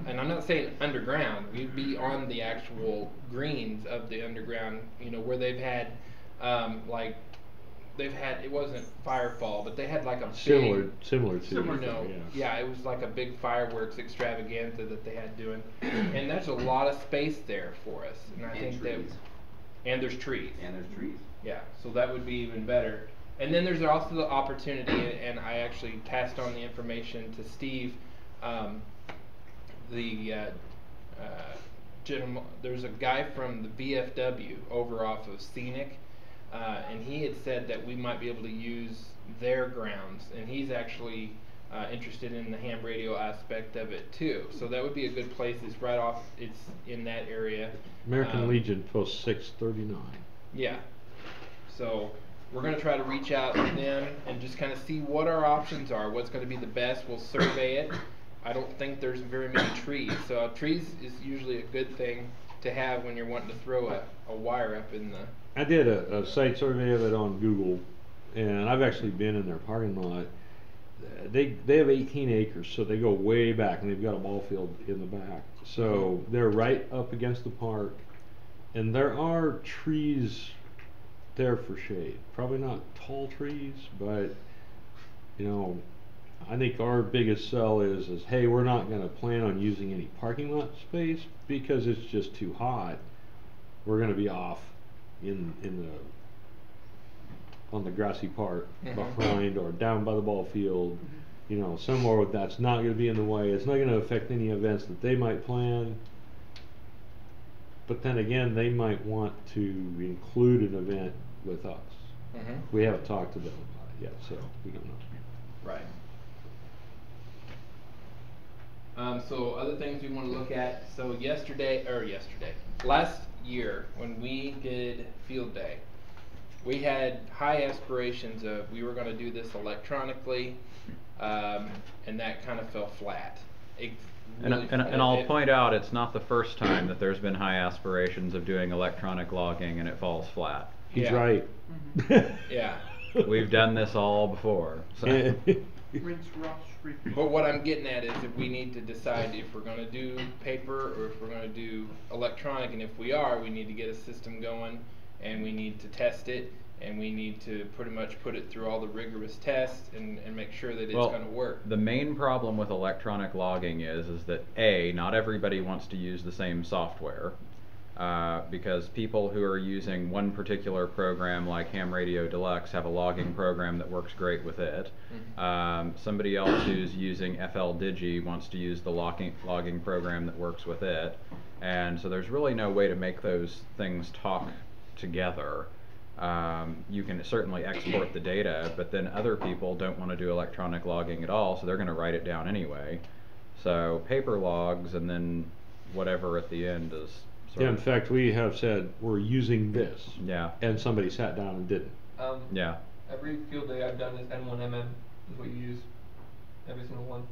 And I'm not saying underground, we'd be on the actual greens of the underground, you know, where they've had, it wasn't Firefall, but they had like a similar to no, yeah, it was like a big fireworks extravaganza that they had doing. And there's a lot of space there for us. And I think trees. And there's trees. And there's trees. Yeah, so that would be even better. And then there's also the opportunity, and I actually passed on the information to Steve, gentleman, there's a guy from the VFW over off of Scenic, and he had said that we might be able to use their grounds, and he's actually interested in the ham radio aspect of it too. So that would be a good place. It's right off, it's in that area. American Legion Post 639. Yeah. So we're going to try to reach out to them and just kind of see what our options are, what's going to be the best. We'll survey it. I don't think there's very many trees. So trees is usually a good thing to have when you're wanting to throw a wire up in the... I did a site survey of it on Google, and I've actually been in their parking lot. They have 18 acres, so they go way back, and they've got a ball field in the back. So they're right up against the park, and there are trees there for shade. Probably not tall trees, but you know, I think our biggest sell is hey, we're not going to plan on using any parking lot space because it's just too hot. We're going to be off in the on the grassy part behind or down by the ball field, you know, somewhere that's not going to be in the way. It's not going to affect any events that they might plan. But then again, they might want to include an event with us. We haven't talked to them about it yet, so we don't know. Right. So other things we want to look at. So last year when we did field day, we had high aspirations of we were going to do this electronically, and that kind of fell flat. And I'll point out it's not the first time that there's been high aspirations of doing electronic logging and it falls flat. He's right. Yeah. We've done this all before. So. Rinse, wash, repeat. But what I'm getting at is if we need to decide if we're going to do paper or if we're going to do electronic, and if we are, we need to get a system going and we need to test it and we need to pretty much put it through all the rigorous tests and make sure that it's going to work. The main problem with electronic logging is that A, not everybody wants to use the same software. Because people who are using one particular program like Ham Radio Deluxe have a logging program that works great with it. Somebody else who's using FL-Digi wants to use the logging program that works with it. And so there's really no way to make those things talk together. You can certainly export the data, but then other people don't want to do electronic logging at all, so they're going to write it down anyway. So paper logs and then whatever at the end is yeah, in fact, we have said we're using this. Yeah. And somebody sat down and didn't. Yeah. Every field day I've done is N1MM is what you use. Every single one.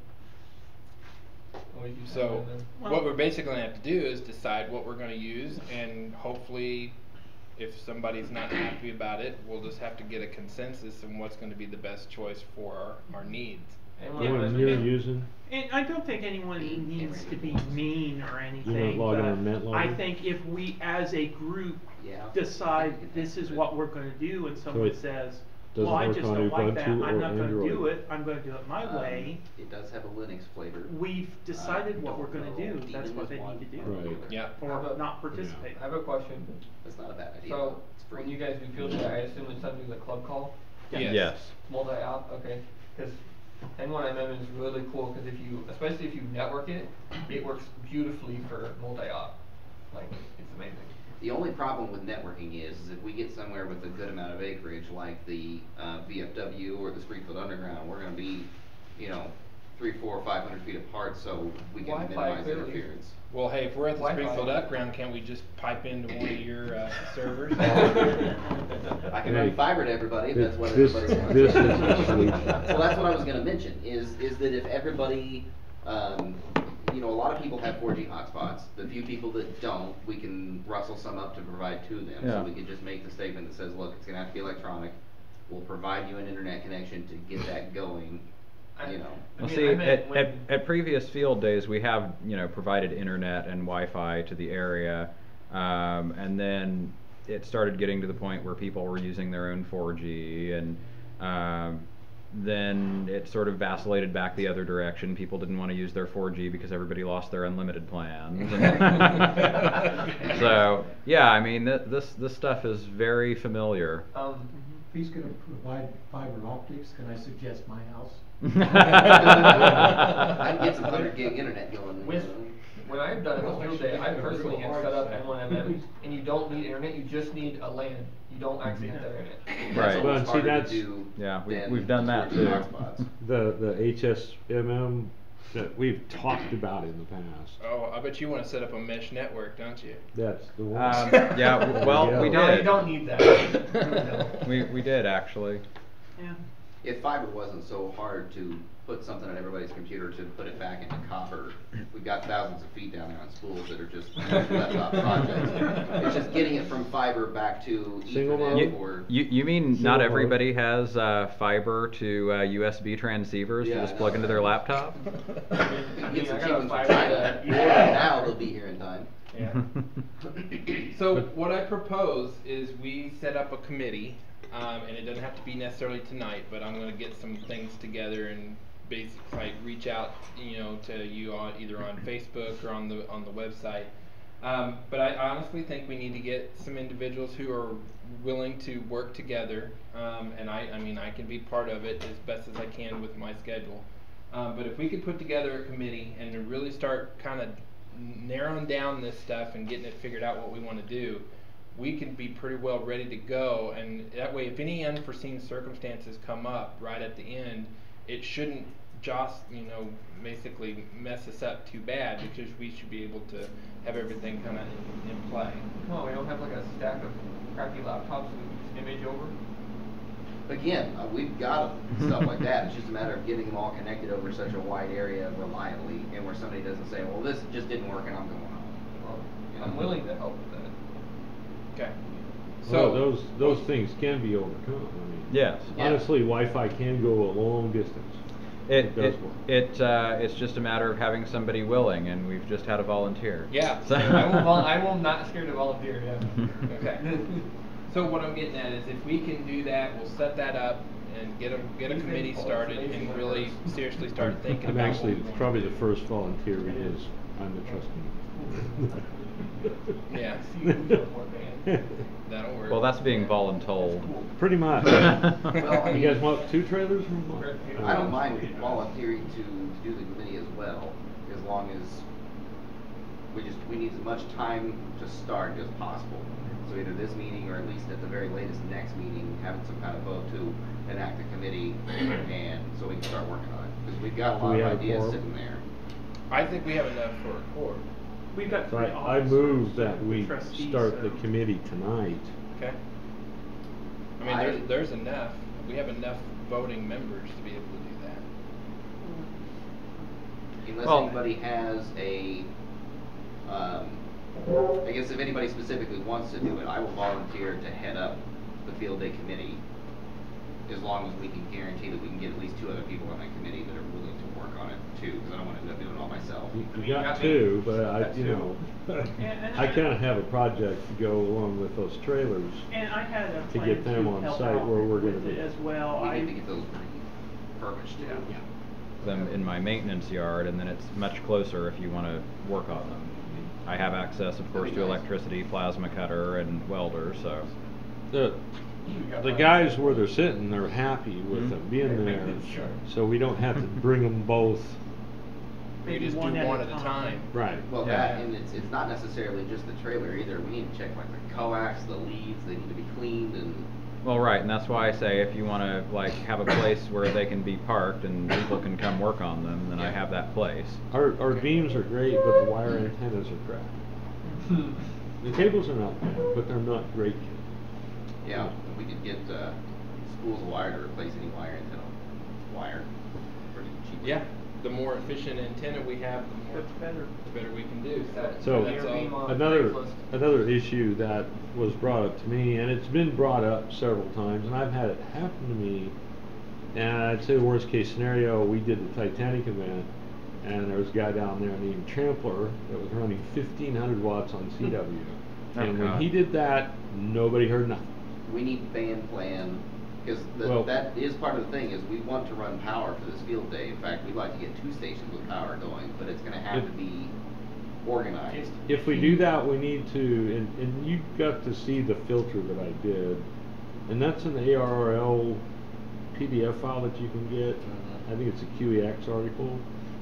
So what we're basically going to have to do is decide what we're going to use, and hopefully if somebody's not happy about it, we'll just have to get a consensus on what's going to be the best choice for our needs. What you're using? And I don't think anyone needs to be mean or anything, but I think if we as a group decide this is what we're going to do and someone says, well, I just don't like that, I'm not going to do it, I'm going to do it my way. It does have a Linux flavor. We've decided what we're going to do, that's what they need to do. Right. Yeah. Or not participate. I have a question. That's not a bad idea. So, when you guys do field day, I assume it's something like club call? Yes. Multi-op, okay. Because N1MM is really cool because especially if you network it, it works beautifully for multi-op. Like, it's amazing. The only problem with networking is if we get somewhere with a good amount of acreage, like the VFW or the Springfield Underground, we're going to be, 300, 400, 500 feet apart, so we can minimize interference. Well, hey, if we're at the Springfield Underground, can't we just pipe into one of your servers? I can run fiber to everybody if that's what everybody wants. This is a solution. So that's what I was going to mention, is that if everybody, a lot of people have 4G hotspots. The few people that don't, we can rustle some up to provide to them. So we can just make the statement that says, look, it's going to have to be electronic. We'll provide you an internet connection to get that going. Well, see, at previous field days, we have provided internet and Wi-Fi to the area, and then it started getting to the point where people were using their own 4G, and then it sort of vacillated back the other direction. People didn't want to use their 4G because everybody lost their unlimited plans. So yeah, I mean this stuff is very familiar. If he's going to provide fiber optics, can I suggest my house? I can get some 100 gig internet going. When I've done it with field day, I personally have set up N1MM, and you don't need internet, you just need a LAN. You don't actually have the internet. Right. Well, see, that's we've done that too. The HSMM that we've talked about in the past. Oh, I bet you want to set up a mesh network, don't you? That's the one. Yeah, well, we did. No, you don't need that. We did actually. Yeah. If fiber wasn't so hard to put something on everybody's computer to put it back into copper, we've got thousands of feet down there on spools that are just laptop projects. It's just getting it from fiber back to Ethernet. You mean not everybody has fiber to USB transceivers to just plug into their laptop? Get some cheap ones from China. Now they'll be here in time. Yeah. So what I propose is we set up a committee and it doesn't have to be necessarily tonight, but I'm going to get some things together and basically like reach out, you know, to you on either on Facebook or on the website. But I honestly think we need to get some individuals who are willing to work together, and I mean I can be part of it as best as I can with my schedule. But if we could put together a committee and to really start kind of narrowing down this stuff and getting it figured out what we want to do, we can be pretty well ready to go. And that way, if any unforeseen circumstances come up right at the end, it shouldn't just, you know, basically mess us up too bad, because we should be able to have everything kind of in play. Come on, we don't have like a stack of crappy laptops that we can image over? Again, we've got stuff like that. It's just a matter of getting them all connected over such a wide area reliably, and where somebody doesn't say, well, this just didn't work and I'm going home. Well, I'm willing to help with that. Okay. Well, So those things can be overcome. I mean, Yes. honestly, Wi-Fi can go a long distance. It does work. It's just a matter of having somebody willing, and we've just had a volunteer. Yeah. So I will not scared to volunteer, yeah. Okay. So what I'm getting at is, if we can do that, we'll set that up and get a committee started and really seriously start thinking I'm about actually what we want probably to the do. first volunteer because I'm the trustee. Yeah. That'll work. well, that's being voluntold. Pretty much. Well, You guys want 2 trailers or one? I don't mind volunteering to do the committee as well, as long as we need as much time to start as possible. So either this meeting, or at least at the very latest next meeting, having some kind of vote to enact a committee, and so we can start working on it. Because we've got a Do lot we of have a ideas quorum? sitting there. I think we have enough for a quorum. We've got So 3 I officers, move that we trustees, start the so- committee tonight. Okay. I mean, there's enough. We have enough voting members to be able to do that. Unless Well- anybody has a, I guess if anybody specifically wants to do it, I will volunteer to head up the field day committee, as long as we can guarantee that we can get at least 2 other people on that committee that are willing to work on it too, because I don't want to end up doing it all myself. You got 2, but And I kind of have a project to go along with those trailers. And I had a To plan get them on help site out where we're with gonna it be. as well. We need to get those refurbished too. Yeah. Them in my maintenance yard, and then it's much closer if you want to work on them. I have access, of course, to electricity, plasma cutter, and welder, so. The guys where they're sitting, they're happy with them being there, so we don't have to bring them both. We Maybe just do one one at at a a time. time. Right. Well, Yeah. that, and it's not necessarily just the trailer either. We need to check like the coax, the leads, they need to be cleaned, and Well, right, and that's why I say if you want to like have a place where they can be parked and people can come work on them, then I have that place. Our beams are great, but the wire antennas are crap. The cables are not bad, but they're not great. yeah, if we could get spools of wire to replace any wire antenna wire pretty cheaply. Yeah. The more efficient antenna we have, the better we can do. So that's all. another issue that was brought up to me, and it's been brought up several times, and I've had it happen to me. And I'd say the worst case scenario, we did the Titanic event, and there was a guy down there named Trampler that was running 1,500 watts on CW. And when he did that, nobody heard nothing. We need band plan, because that is part of the thing, is we want to run power for this field day. In fact, we'd like to get 2 stations with power going, but it's going to have to be organized. If we do that, we need to, and you got to see the filter that I did, and that's an ARRL PDF file that you can get. I think it's a QEX article,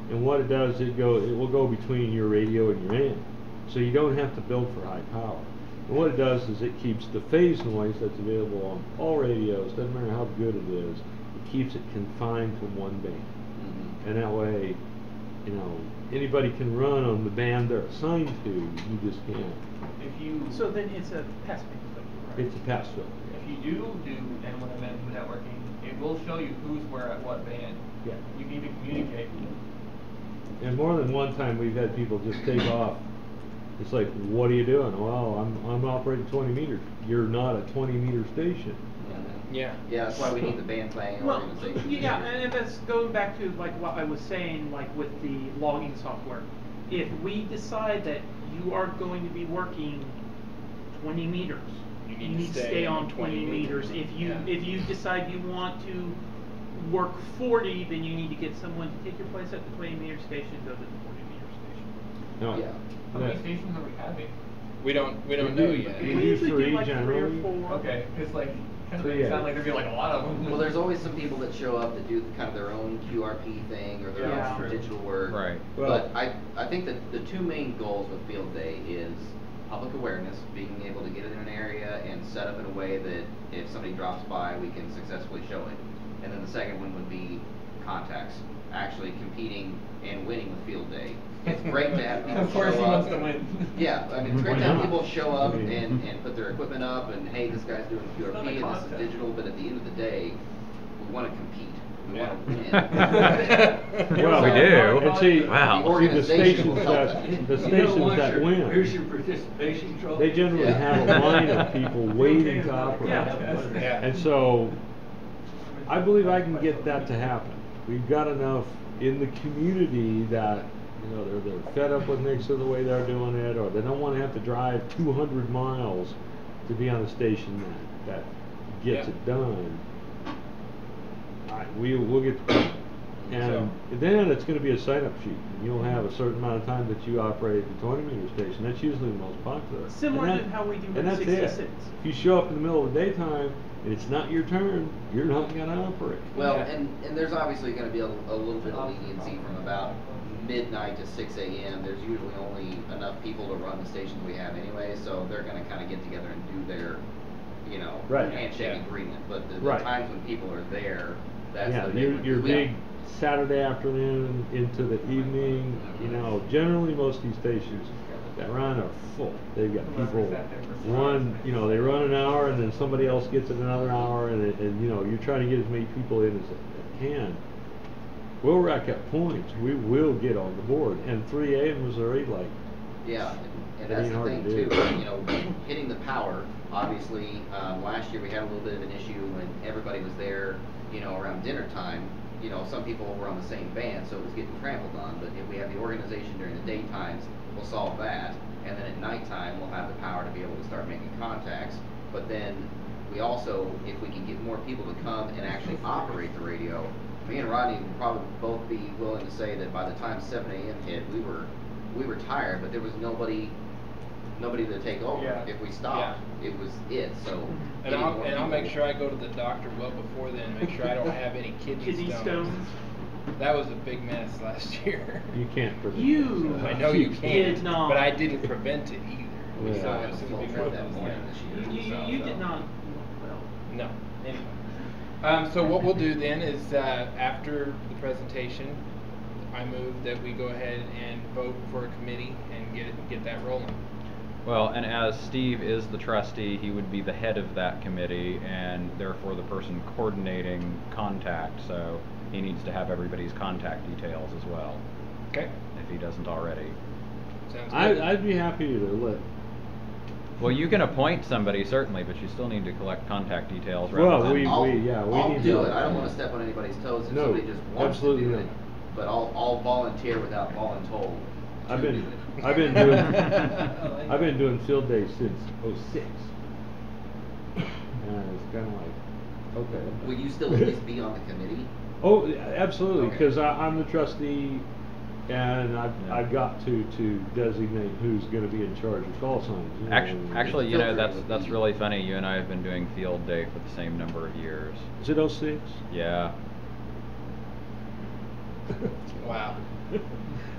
and what it does, it will go between your radio and your amp, so you don't have to build for high power. And what it does is it keeps the phase noise that's available on all radios, doesn't matter how good it is, it keeps it confined to one band. And that way, you know, anybody can run on the band they're assigned to, you just can't. So then it's a pass band filter, right? It's a pass filter. If you do M1M networking, it will show you who's where at what band. Yeah. You can even communicate. And more than one time we've had people just take off. It's like, what are you doing? Well, I'm operating 20 meters. You're not a 20-meter station. Yeah. Yeah, that's why we need the band planning Well, organization. yeah, and that's going back to like what I was saying, like with the logging software. If we decide that you are going to be working 20 meters You you need to stay on 20 meters. If you decide you want to work 40, then you need to get someone to take your place at the 20 meter station, go to the 40 meter station. No. Yeah. How many stations are we having? We don't know yet. We We do usually do 3 like 3 or generally. 4. Okay, it's like, kind of Three, sound like there'd be like a lot of them. Well, there's always some people that show up that do kind of their own QRP thing or their Yeah. own digital work. Right. But I think that the two main goals with Field Day is public awareness, being able to get it in an area and set up in a way that if somebody drops by, we can successfully show it. And then the second one would be contacts, actually competing and winning with Field Day. It's great to have people Of course show he up. wants to win. Yeah, I mean, it's great Why to have not? people show up I mean- and put their equipment up and, hey, this guy's doing QRP not a and this is contest. digital, but at the end of the day, we want to compete. We Yeah. want to win. Well, We do. And see, Wow. The see the organization stations will help that, the stations that win, Here's your participation trophy. they generally Yeah. have a line of people waiting to operate. Yeah. And so, I believe I can get that to happen. We've got enough in the community that, you know, they're fed up with Nixon the way they're doing it, or they don't want to have to drive 200 miles to be on a station that gets Yeah. it done. We'll get the point. And So- then it's going to be a sign-up sheet. You'll have a certain amount of time that you operate the 20 meter station. That's usually the most popular. Similar And to how we do and with that's 66. it. If you show up in the middle of the daytime and it's not your turn, you're not going to operate. Well, Yeah. and there's obviously going to be a little bit of leniency from about midnight to 6 a.m. There's usually only enough people to run the stations we have anyway, so they're going to kind of get together and do their, you know, Right. handshake Yeah. agreement. But the Right. times when people are there, that's Yeah, the big your one, 'cause your we big don't- Saturday afternoon into the evening, you know, generally most of these stations that run are full. They've got people run, you know, they run an hour and then somebody else gets it another hour and you know, you're trying to get as many people in as can. We'll rack up points. We will get on the board. And 3A in Missouri, like, Yeah, and That that's ain't the hard thing to too, do. you know, hitting the power, obviously, last year we had a little bit of an issue when everybody was there, you know, around dinner time. You know, some people were on the same band, so it was getting trampled on, but if we have the organization during the daytimes, we'll solve that, and then at nighttime, we'll have the power to be able to start making contacts. But then, we also, if we can get more people to come and actually operate the radio, me and Rodney would probably both be willing to say that by the time 7 a.m. hit, we were tired, but there was nobody to take over. Yeah. If we stopped, it was it. So And getting I'll more and I'll people- make sure I go to the doctor well before then, make sure I don't have any kidney stones. That was a big mess last year. you can't predict. You I know you did can't, not. but I didn't prevent it either. Yeah. So I it's was gonna be full one of that those morning things. this year. You so- did not. Well, No. Anyway. So what we'll do then is after the presentation, I move that we go ahead and vote for a committee and get that rolling. Well, and as Steve is the trustee, he would be the head of that committee and therefore the person coordinating contact, so he needs to have everybody's contact details as well, Okay. if he doesn't already. Sounds good. I'd be happy to let. Well, you can appoint somebody certainly, but you still need to collect contact details. Well, rather than- I'll we need do to- it. I don't want to step on anybody's toes if No, somebody just wants to absolutely do not. it. But I'll volunteer without voluntold. I've to been do it. I've been doing I've been doing field days since '06. And it's kind of like, okay. Will you still at least be on the committee? Oh, yeah, absolutely, Okay. because I'm the trustee, and I've got to designate who's going to be in charge of call signs. You know, Actually, you know, Filtering that's would be- really funny. You and I have been doing field day for the same number of years. Is it '06? Yeah. Wow.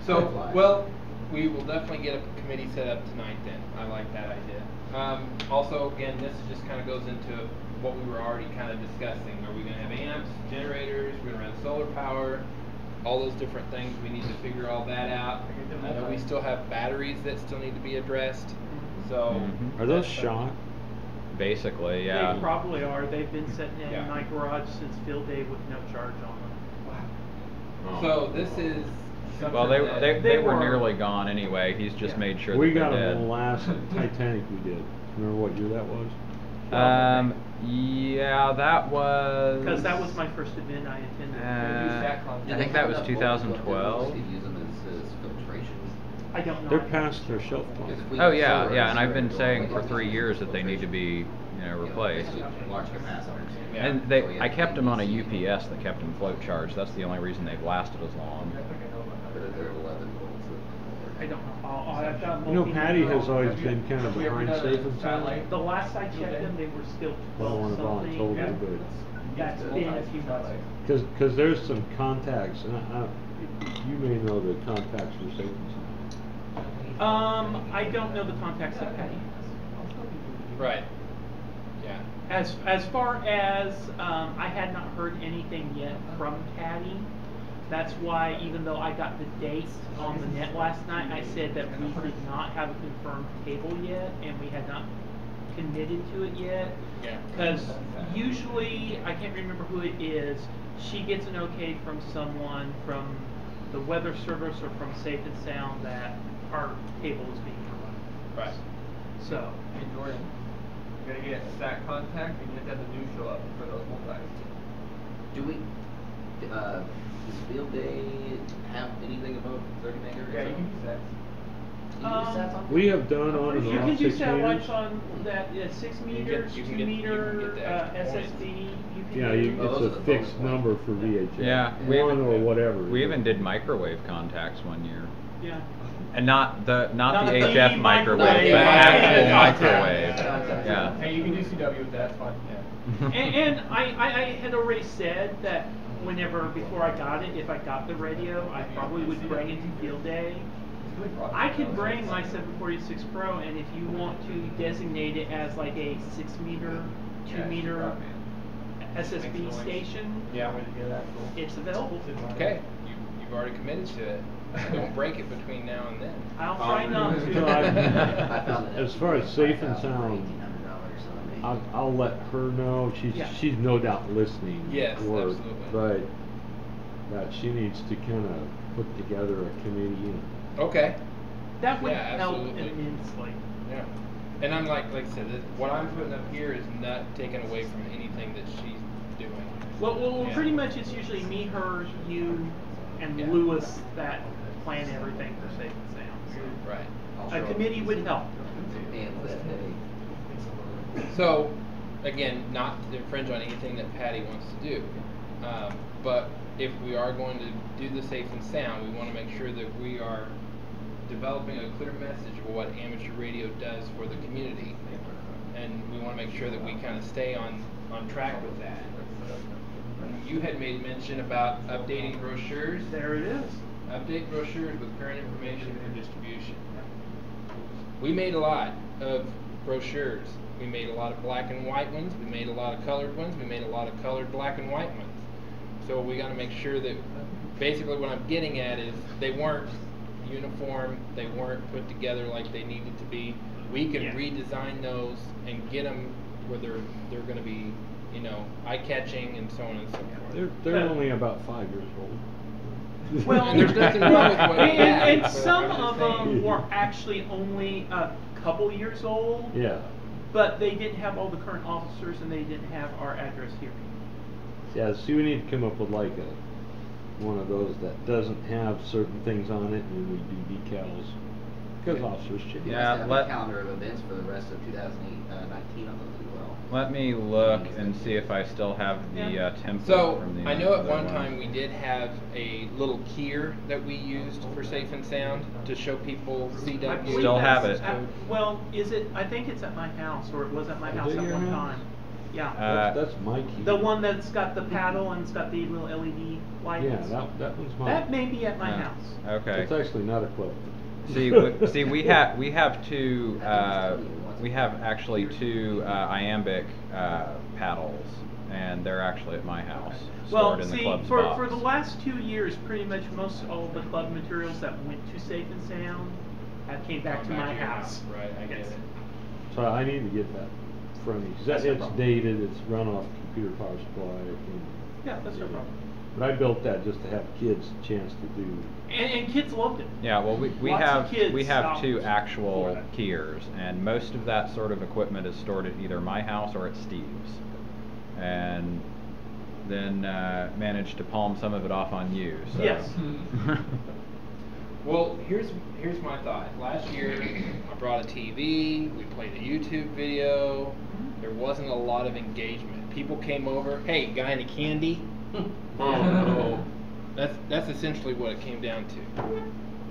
So, well, we will definitely get a committee set up tonight then. I like that idea. Also, again, this just kind of goes into what we were already kind of discussing. Are we going to have amps, generators, we're going to run solar power, all those different things. We need to figure all that out. I know we still have batteries that still need to be addressed. So, Mhm. Are those that's shot? Basically, yeah. they probably are. They've been sitting in Yeah. my garage since field day with no charge on them. So this is something Well, that they were nearly gone anyway. He's just made sure We that got they them did. the last Titanic we did. Remember what year that was? Yeah, that was. Because that was my first event I attended. I think that was 2012. We could use them as filtrations. I don't know. They're past their shelf life. Because if we Oh have yeah, solar yeah, and I've been going, saying we'd for like to 3 use years that they need to be replaced. Large capacitors. And I kept them on a UPS that kept them float charged. That's the only reason they've lasted as long. They're 11 volts. I don't know. I've got You know, Patty has always been kind of behind Safe and Sound. The last I checked them, they were still I don't want to 12 something. volunteer, That's been a few months. because there's some contacts, and you may know the contacts for Safe and Sound. I don't know the contacts of Patty. Right. Yeah. As far as I had not heard anything yet from Patty. That's why, even though I got the dates on the net last night, I said that we did not have a confirmed table yet, and we had not committed to it yet. Yeah. Because usually, I can't remember who it is, she gets an okay from someone from the weather service or from Safe and Sound that our table is being provided. Right. So. Hey Jordan, you gotta get that contact and you have to have the news show up for those multis. Do we, does Field Day have anything about 30 megahertz? Yeah, you can use that. We have done on and You off can do 6 satellites meters. on that 6 meters, you 2 can get meter the extra points. SSD. You can Yeah, do. it's a fixed number for VHF. Yeah, One or whatever. We even did microwave contacts one year. Yeah. And not the Not the HF beam microwave, microwave. but actual Yeah. microwave. Yeah. Hey, you can do CW with that, it's fine. Yeah. And I had already said that before I got it, if I got the radio, I probably would bring it to Field Day. I can bring my 746 Pro, and if you want to designate it as like a 6 meter, 2 meter SSB station, Yeah. it's available. Okay. You've already committed to it. Don't break it between now and then. I'll try not So to. as far as Safe and Sound, I'll let her know. She's no doubt listening. Yes, or, absolutely. But that she needs to kind of put together a committee. And, Okay. That would Yeah, help absolutely. immensely. Yeah. And I'm like I said, what I'm putting up here is not taken away from anything that she's doing. Well, Yeah. pretty much it's usually me, her, you, and Yeah. Lewis that plan everything for Safe and Sound. Right. A committee would help. So, again, not to infringe on anything that Patty wants to do, but if we are going to do the Safe and Sound, we want to make sure that we are developing a clear message of what amateur radio does for the community, and we want to make sure that we kind of stay on track with that. You had made mention about updating brochures. There it is. Update brochures with current information for distribution. We made a lot of brochures. We made a lot of black and white ones. We made a lot of colored ones. We made a lot of colored black and white ones. So we got to make sure that basically what I'm getting at is they weren't uniform. They weren't put together like they needed to be. We can redesign those and get them where they're going to be, eye-catching and so on and so forth. they're only about 5 years old. Well, And there's nothing wrong with what we have, and but some I'm just of saying. them were actually only a couple years old. Yeah. But they didn't have all the current officers, and they didn't have our address here. Yeah, see, we need to come up with like one of those that doesn't have certain things on it, and then we do decals. Because officers change. You must have a calendar of events for the rest of 2019 on those as well. Let me look and see if I still have the template So, from the I know at other one time we did have a little keyer that we used for Safe and Sound to show people CW. I believe Still have that's it. well, is it? I think it's at my house, or it was at my Is house it at your one house? time. Yeah. That's my key. The one that's got the paddle and it's got the little LED lights. Yeah, that one's mine. That may be at my house. Okay. It's actually not equipped. See, we have two. We have actually two iambic paddles, and they're actually at my house, Well, stored in the see, club's for box. the last 2 years, pretty much most all of the club materials that went to Safe and Sound have came back to Going back my to your house. Right, I get Yes. it. So I need to get that from you. 'Cause That's no it's problem. dated, it's run off computer power supply. Yeah, that's no problem. But I built that just to have kids a chance to do. And kids loved it. Yeah, well, we Lots of have kids two stopped actual for that. keyers, and most of that sort of equipment is stored at either my house or at Steve's, and then managed to palm some of it off on you. So. Yes. Well, here's my thought. Last year, I brought a TV. We played a YouTube video. There wasn't a lot of engagement. People came over, hey, got any candy? That's essentially what it came down to.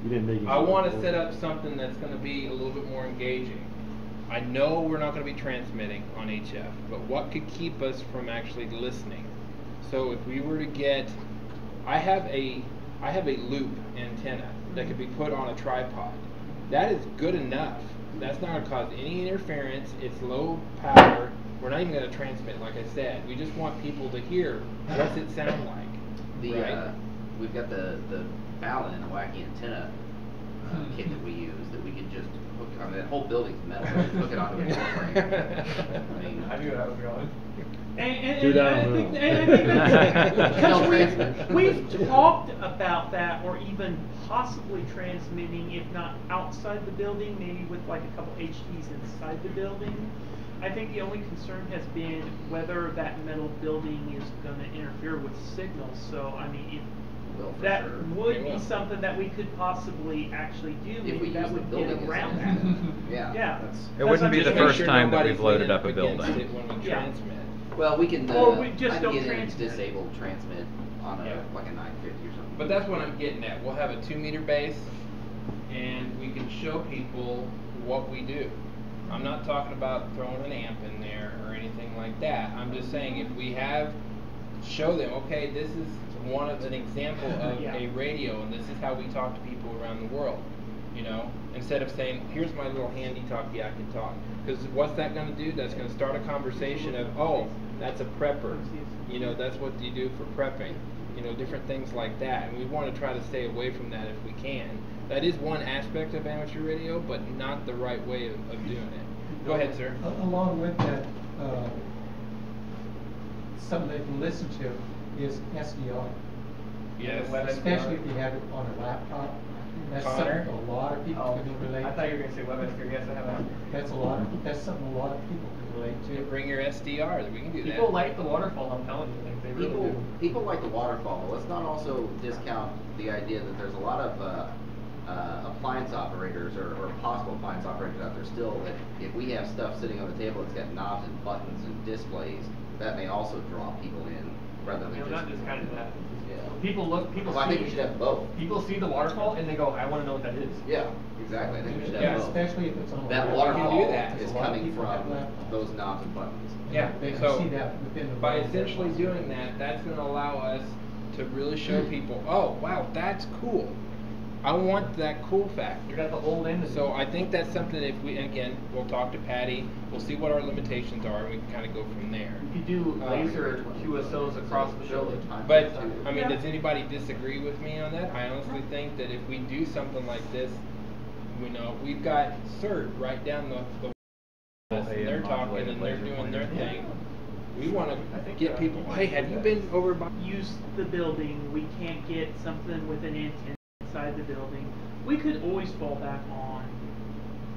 You didn't make I want to set up something that's going to be a little bit more engaging. I know we're not going to be transmitting on HF, but what could keep us from actually listening? So if we were to get, I have a loop antenna that could be put on a tripod. That is good enough. That's not going to cause any interference. It's low power. We're not even going to transmit, like I said. We just want people to hear what's it sound like. Right? We've got the Fallon and the wacky antenna kit that we use that we can just hook on. That whole building's metal. Just hook it onto a door frame. I mean, I knew that was going. I think that's, we've talked about that, or even possibly transmitting, if not outside the building, maybe with like a couple HDs inside the building. I think the only concern has been whether that metal building is going to interfere with signals. So I mean, if that would be something that we could possibly actually do, maybe that would get around that. Yeah. It wouldn't be the first time that we've loaded up a building. When we transmit. Well, we can. Or we just I can don't get transmit. disabled transmit on like a 950 or something. But that's what I'm getting at. We'll have a 2-meter base, and we can show people what we do. I'm not talking about throwing an amp in there or anything like that. I'm just saying if we show them, okay, this is an example of a radio, and this is how we talk to people around the world. You know, instead of saying, here's my little handy talkie, I can talk. Because what's that going to do? That's going to start a conversation of, oh, that's a prepper. You know, that's what you do for prepping. You know, different things like that. And we want to try to stay away from that if we can. That is one aspect of amateur radio, but not the right way of doing it. Go ahead, sir. Along with that, something they can listen to is SDR. Yes. Especially if you have it on a laptop. That's Connor? something a lot of people can relate to. I thought you were going to say WebSDR. Yes, I have that. That's something a lot of people can relate to. Bring your SDR. We can do that. People like the waterfall, I'm telling you. Like, they really do. People like the waterfall. Let's not also discount the idea that there's a lot of appliance operators or possible appliance operators out there still that if we have stuff sitting on the table that's got knobs and buttons and displays, that may also draw people in rather than Not just kind of that. Yeah. People I think we should have both. People see the waterfall and they go, I want to know what that is. Yeah, exactly. I think we should have both. Especially if it's on that a waterfall that. is coming from those knobs and buttons. Yeah, They can so see that within the by box. essentially doing that, that's going to allow us to really show people, oh, wow, that's cool. I want that cool factor. You got the old end. So I think that's something if we, again, we'll talk to Patty, we'll see what our limitations are, and we can kind of go from there. You could do laser QSOs across the building. But, I mean, does anybody disagree with me on that? I honestly think that if we do something like this, we've got CERT right down the and they're talking and they're doing their thing. We want to get people, hey, have you been over by... Use the building, we can't get something with an antenna inside the building. We could always fall back on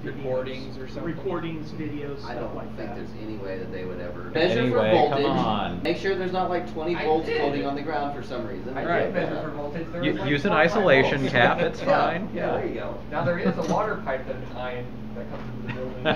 videos, recordings or something. Recordings, videos, stuff I don't like think that. there's any way that they would ever measure Anyway, for voltage. come on. Make sure there's not like 20 volts floating on the ground for some reason. I did measure for voltage. There was like Use an 4 or 5 isolation volts. cap, it's fine. Yeah, there you go. Now there is a water pipe that is iron that comes into the building.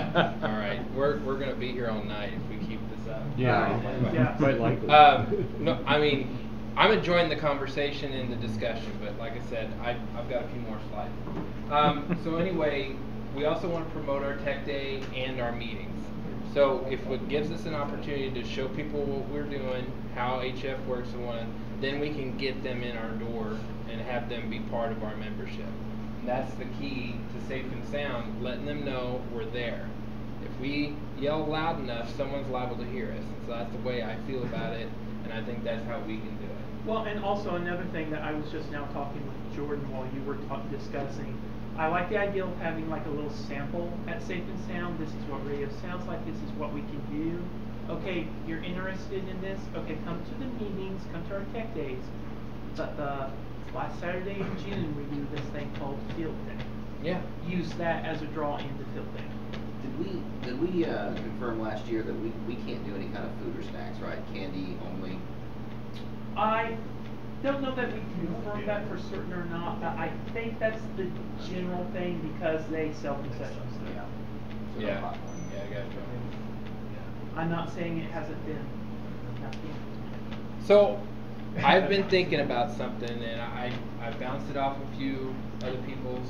All right, we're going to be here all night if we keep this up. Yeah, quite likely. No, I mean, I'm enjoying the conversation and the discussion, but like I said, I've got a few more slides. So anyway, we also want to promote our Tech Day and our meetings. So if it gives us an opportunity to show people what we're doing, how HF works and what, then we can get them in our door and have them be part of our membership. And that's the key to Safe and Sound, letting them know we're there. If we yell loud enough, someone's liable to hear us. And so that's the way I feel about it, and I think that's how we can do it. Well, and also another thing that I was just now talking with Jordan while you were discussing, I like the idea of having like a little sample at Safe and Sound. This is what radio sounds like. This is what we can do. Okay, you're interested in this? Okay, come to the meetings, come to our Tech Days. But the last Saturday in June, we do this thing called Field Day. Yeah. Use that as a draw into Field Day. Did we confirm last year that we can't do any kind of food or snacks, right? Candy only? I don't know that we confirmed that for certain or not, but I think that's the general thing because they sell concessions there. Yeah, I got you. I'm not saying it hasn't been. So, I've been thinking about something, and I bounced it off a few other people's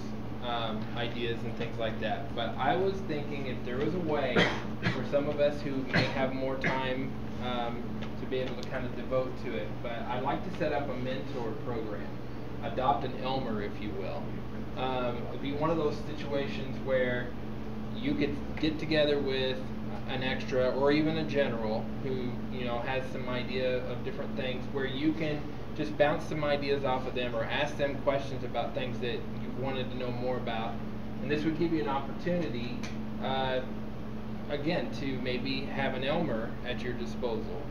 ideas and things like that. But I was thinking if there was a way for some of us who may have more time to be able to kind of devote to it, but I'd like to set up a mentor program, adopt an Elmer, if you will. It'd be one of those situations where you could get together with an extra or even a general who has some idea of different things, where you can just bounce some ideas off of them or ask them questions about things that you've wanted to know more about, and this would give you an opportunity again to maybe have an Elmer at your disposal.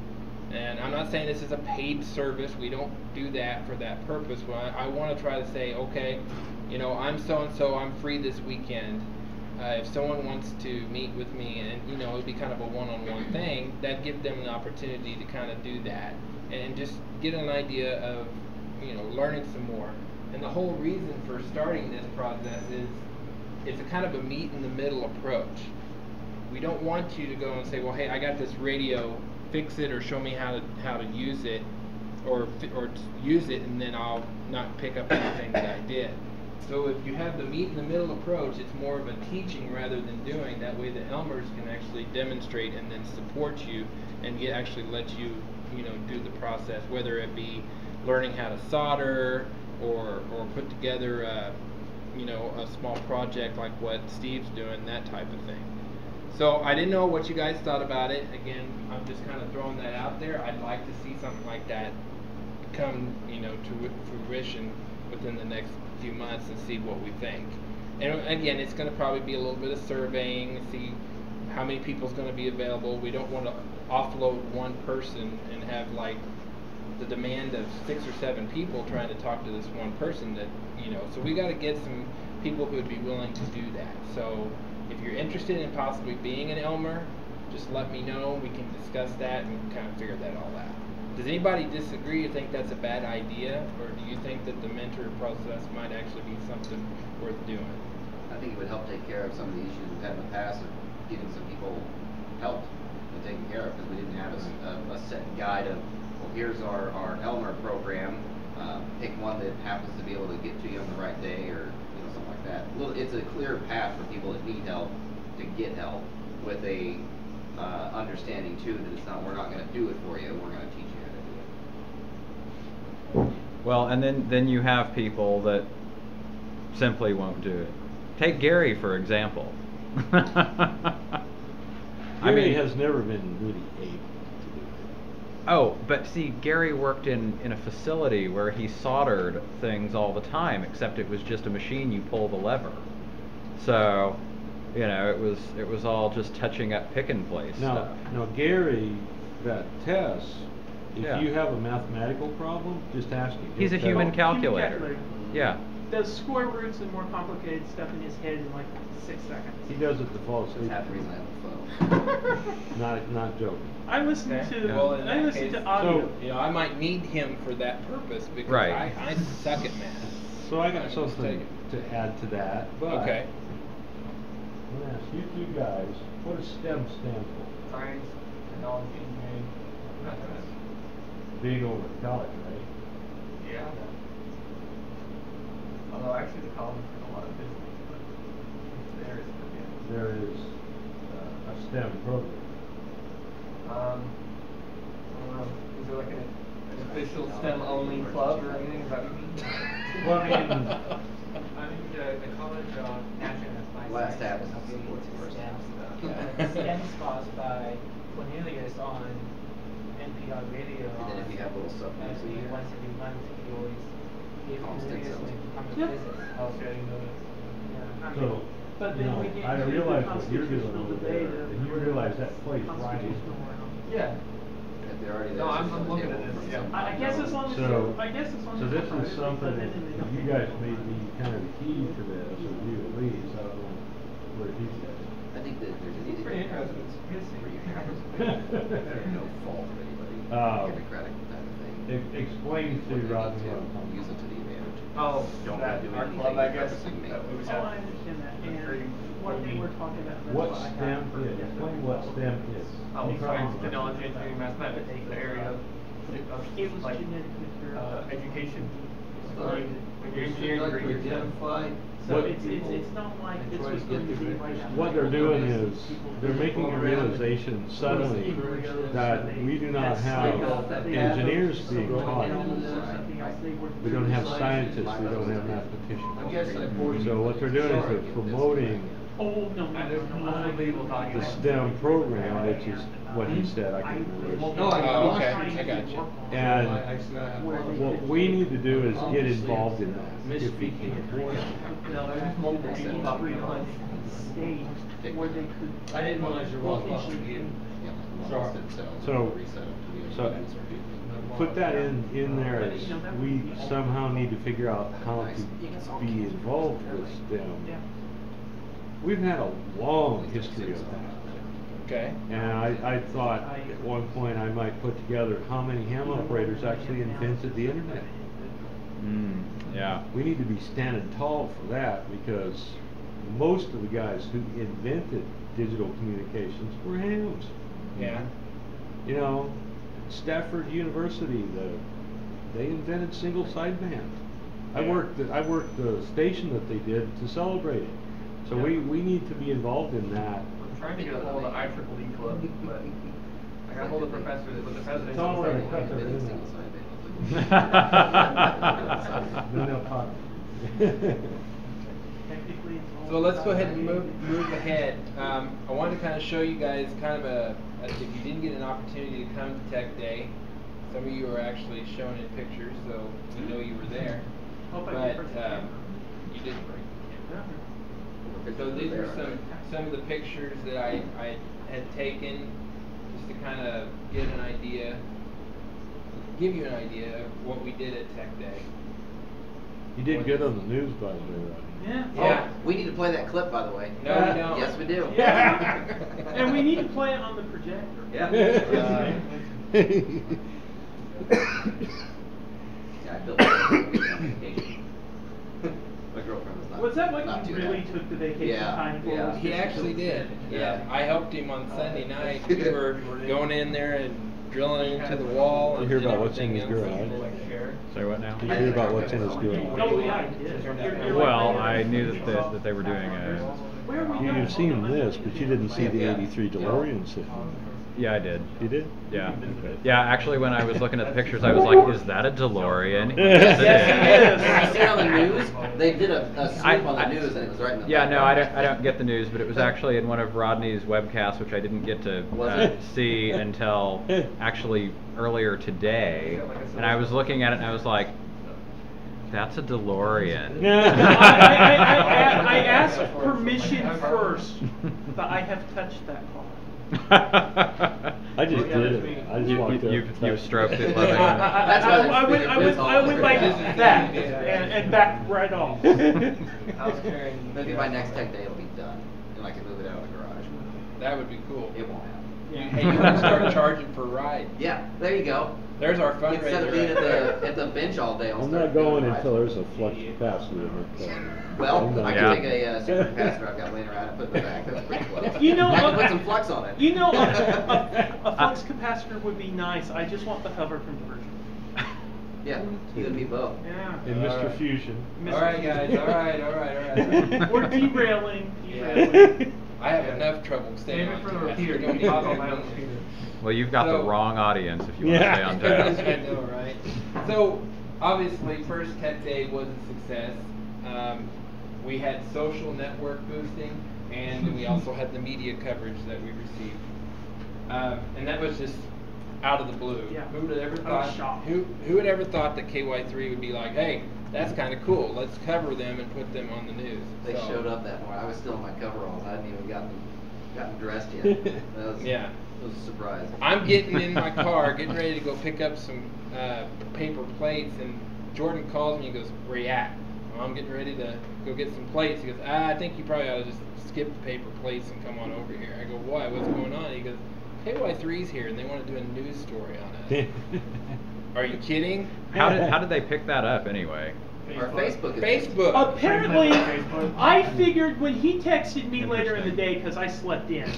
And I'm not saying this is a paid service, we don't do that for that purpose, but I want to try to say, okay, I'm so and so, I'm free this weekend. If someone wants to meet with me, and it'd be kind of a one-on-one thing, that'd give them an opportunity to kind of do that and just get an idea of learning some more. And the whole reason for starting this process is it's a kind of a meet in the middle approach. We don't want you to go and say, well, hey, I got this radio, fix it or show me how to use it, or use it and then I'll not pick up anything that I did. So if you have the meet in the middle approach, it's more of a teaching rather than doing. That way the Elmers can actually demonstrate and then support you and actually let you, do the process, whether it be learning how to solder or put together a small project like what Steve's doing, that type of thing. So I didn't know what you guys thought about it. Again, I'm just kind of throwing that out there. I'd like to see something like that come, to fruition within the next few months and see what we think. And again, it's going to probably be a little bit of surveying, see how many people's going to be available. We don't want to offload one person and have like the demand of 6 or 7 people trying to talk to this one person that, so we got to get some people who would be willing to do that. So if you're interested in possibly being an Elmer, just let me know. We can discuss that and kind of figure that all out. Does anybody disagree or think that's a bad idea, or do you think that the mentor process might actually be something worth doing? I think it would help take care of some of the issues we've had in the past of getting some people help and taken care of, because we didn't have a set guide of, well, here's our Elmer program. Pick one that happens to be able to get to you on the right day, or something like that. It's a clear path for people that need help to get help, with a understanding too that it's not, we're not going to do it for you, we're going to teach you how to do it. Well, and then you have people that simply won't do it. Take Gary, for example. Gary has never been really able to do it. Oh, but see, Gary worked in a facility where he soldered things all the time, except it was just a machine, you pull the lever. So, it was all just touching up pick and place stuff. Now Gary, that Tess, if you have a mathematical problem, just ask him. He's a human calculator. Yeah. Does square roots and more complicated stuff in his head in like 6 seconds. He does it to fall asleep. That's the reason I have a phone. Not joking. I listen to audio. So, I might need him for that purpose because I suck at math. So I got something to add to that. But okay. I'm gonna ask you two guys, what does STEM stand for? Science, technology, engineering, mathematics. Being over at college, right? Yeah. Although actually the college has a lot of business, but there is there is a STEM program. I don't know. Is there like an official STEM only club or anything? Is that what you mean? Well, I mean, the college naturally has my Last tab is STEM spots by Cornelius on NPR radio. And then if you have little stuff once every month, he always gives Cornelius when he comes to visit. So, but then we get I realize what you're doing over there, and you realize that place right is. Yeah. If they're already there, No, I'm it's looking on the at table this, from yeah. I guess as long as So this is something that you guys may be kind of key to this, or you at least. I don't know where he's at. I think that there's It's pretty interesting. where you have there's no fault of anybody, democratic type of thing. Explain to Rodney what I'm talking Use it to the advantage. Oh, Don't that do our anything club, I guess. purposely made. That we Oh, have. I understand that, and what they were talking about. that's What what I got STEM for- is, explain what STEM is. Oh, science, technology, engineering, mathematics, the area of It was like, genetic material. education. So Sorry. when you're Would you engineering, like degree, to you're done. identify So What- it's not like and this try was to going get to be the right after. What they're doing is, they're making a realization suddenly that we do not have engineers being taught. We don't have scientists, we don't have I guess I mathematicians. poured So what they're doing is they're promoting Oh, no, Unbelievable talking the about STEM program, which is what he said, I can't remember. No, I- Oh, okay, I got you. And I still have what we need to do is get involved in that, if we can. multiple people talking about State where they could. I didn't realize you were all well, talking again. Sorry. So, put that in there as we somehow need to figure out how to be involved with STEM. We've had a long history of that. Okay. And I thought at one point I might put together how many ham operators actually invented the internet. Yeah. We need to be standing tall for that, because most of the guys who invented digital communications were hams. Yeah. You know, Stafford University, they invented single sideband. I worked the station that they did to celebrate it. So we need to be involved in that. I'm trying to get a hold of the IEEE club, but I got a hold of the professor, but the president. It's all right, cut their Then they'll talk. So let's go ahead and move ahead. I wanted to kind of show you guys kind of if you didn't get an opportunity to come to Tech Day, some of you are actually shown in pictures, so we know you were there. But you didn't bring the camera. So these are some of the pictures that I had taken, just to kind of get an idea, give you an idea of what we did at Tech Day. You did good on the news, by the way, Rodney. Yeah. We need to play that clip, by the way. No, we don't. Yes, we do. Yeah. And we need to play it on the projector. Yeah. Yeah, I built vacation. My girlfriend was not. Was that what not you too really happy. took the vacation time for? Yeah. He actually did. Yeah, I helped him on Sunday night. We were going in there and drilling into the wall. You And hear did about what's in his everything garage? Say what now? Did you hear about what's in his garage? Oh, yeah, I did. Well, I knew that they were doing a. Where are we going? You've seen this, but you didn't see the '83 DeLorean sitting. Yeah, I did. You did? Yeah. Yeah, actually, when I was looking at the pictures, I was like, is that a DeLorean? Yes, Yes, Did you see it on the news? They did a sweep on the news, and it was right in the Yeah, no, background. I don't get the news, but it was actually in one of Rodney's webcasts, which I didn't get to see until actually earlier today. And I was looking at it and I was like, that's a DeLorean. I asked permission first, but I have touched that car. I just did it. I just walked up. You've stroked it lovingly. I went like that and backed right off. Maybe by next Tech Day it'll be done, and I can move it out of the garage. That would be cool. It won't happen. Hey, you can start charging for rides. Yeah, there you go. There's our fundraiser. Instead of being at the bench all day, I'll I'm start not going doing until rides. there's a flux capacitor in it. Well, I Yeah. can take a super capacitor I've got laying around and put in the back. That's pretty close. You know, I can put some flux on it. You know, a flux capacitor would be nice. I just want the hover conversion. Yeah, you and me both. Yeah. And Mr. Fusion. All right, guys. All right. We're derailing. I have enough trouble staying Save on it for the task. repeater. We don't Don't need talk to on my do own that. repeater. Well, you've got the So- wrong audience if you want to stay on task. I know, right? So, obviously, first Tech Day was a success. We had social network boosting, and we also had the media coverage that we received. And that was just out of the blue. Yeah. Who would have ever I was thought? shocked. Who would ever thought that KY3 would be like, hey, that's kind of cool. Let's cover them and put them on the news. They So- showed up that morning. I was still in my coveralls. I hadn't even gotten dressed yet. That was, Yeah. It was a surprise. I'm getting in my car, getting ready to go pick up some paper plates, and Jordan calls me and goes, "Where you at?" Well, I'm getting ready to go get some plates. He goes, "I think you probably ought to just skip the paper plates and come on over here." I go, "Why? What's going on?" He goes, "KY3's here, and they want to do a news story on us." Are you kidding? How did they pick that up anyway? Our Facebook is Facebook. Apparently, Facebook. I figured when he texted me later in the day, because I slept in,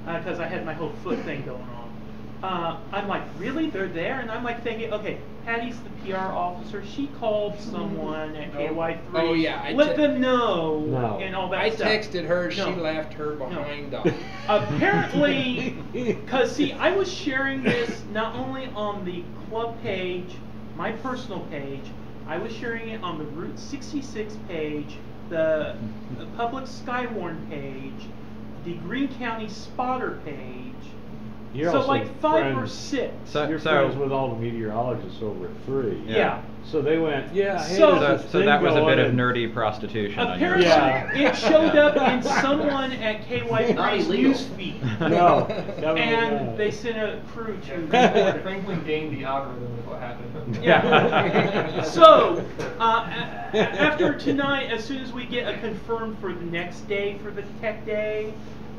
because I had my whole foot thing going on. I'm like, really? They're there? And I'm like thinking, okay, Patty's the PR officer. She called someone at KY3. Oh, yeah, let them know No. and all that I stuff. texted her. She No. left her behind No. off. Apparently, because see, I was sharing this not only on the club page, my personal page, I was sharing it on the Route 66 page, the Public Skywarn page, the Greene County Spotter page. You're So also like 5 or friends- 6. You're friends with all the meteorologists over at 3. Yeah. So they went, yeah, hey, So- there's this So thing that was a going bit of and- nerdy prostitution on your Apparently, side. it showed up in someone at KY3's newsfeed. No. And they sent a crew to report it. Franklin gained the algorithm is what happened. Yeah. So, after tonight, as soon as we get a confirmed for the next day for the tech day,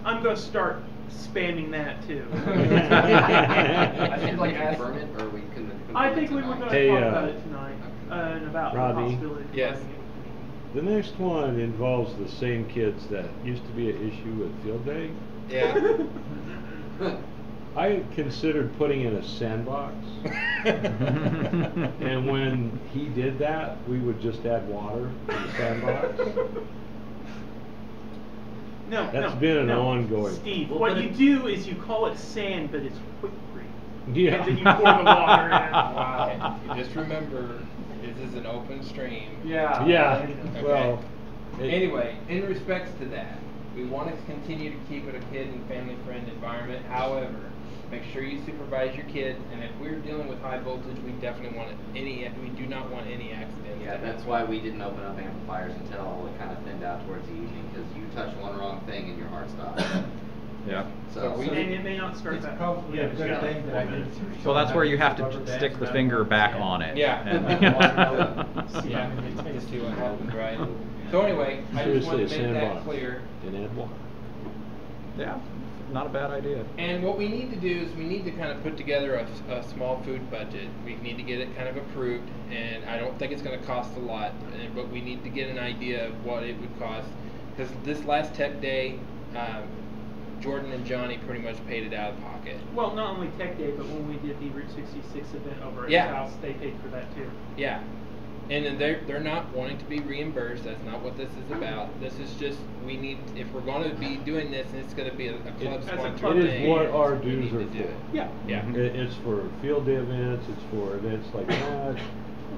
I'm going to start spamming that too. I think like confirm it, or we can. I think we were going to Hey, talk about it tonight, and about Robbie. the possibility of Yes. running it. The next one involves the same kids that used to be an issue with field day. Yeah. I considered putting in a sandbox. And when he did that, we would just add water to the sandbox. No, That's no, been an no. ongoing. Steve, We'll what put you it- do is you call it sand, but it's quick creek. Yeah. And then you pour the water in. Wow. Just remember, this is an open stream. Yeah. Yeah. Okay. Well. Anyway, in respects to that, we want to continue to keep it a kid and family friend environment. However, make sure you supervise your kids, and if we're dealing with high voltage, we definitely we do not want any accidents. Yeah, that's why we didn't open up amplifiers until it kind of thinned out towards the evening, because you touch one wrong thing and your heart stops. Yeah. So And it may not start It's back. probably a good thing that I did. Well, that's where you have to stick the finger back on it. Yeah. And- Yeah. To see what happens, right? So anyway, I just Seriously, wanted a to make that sandbox. clear. And add water. Yeah, not a bad idea. And what we need to do is we need to kind of put together a small food budget. We need to get it kind of approved, and I don't think it's going to cost a lot, but we need to get an idea of what it would cost. Because this last tech day, Jordan and Johnny pretty much paid it out of pocket. Well, not only Tech Day, but when we did the Route 66 event over at Yeah. his house, they paid for that too. Yeah. And then they're not wanting to be reimbursed. That's not what this is about. This is just, we need, if we're going to be doing this, and it's going to be a club sponsored It thing. is what our we dues need are to do for. it. Yeah. Yeah. It's for field day events, it's for events like that,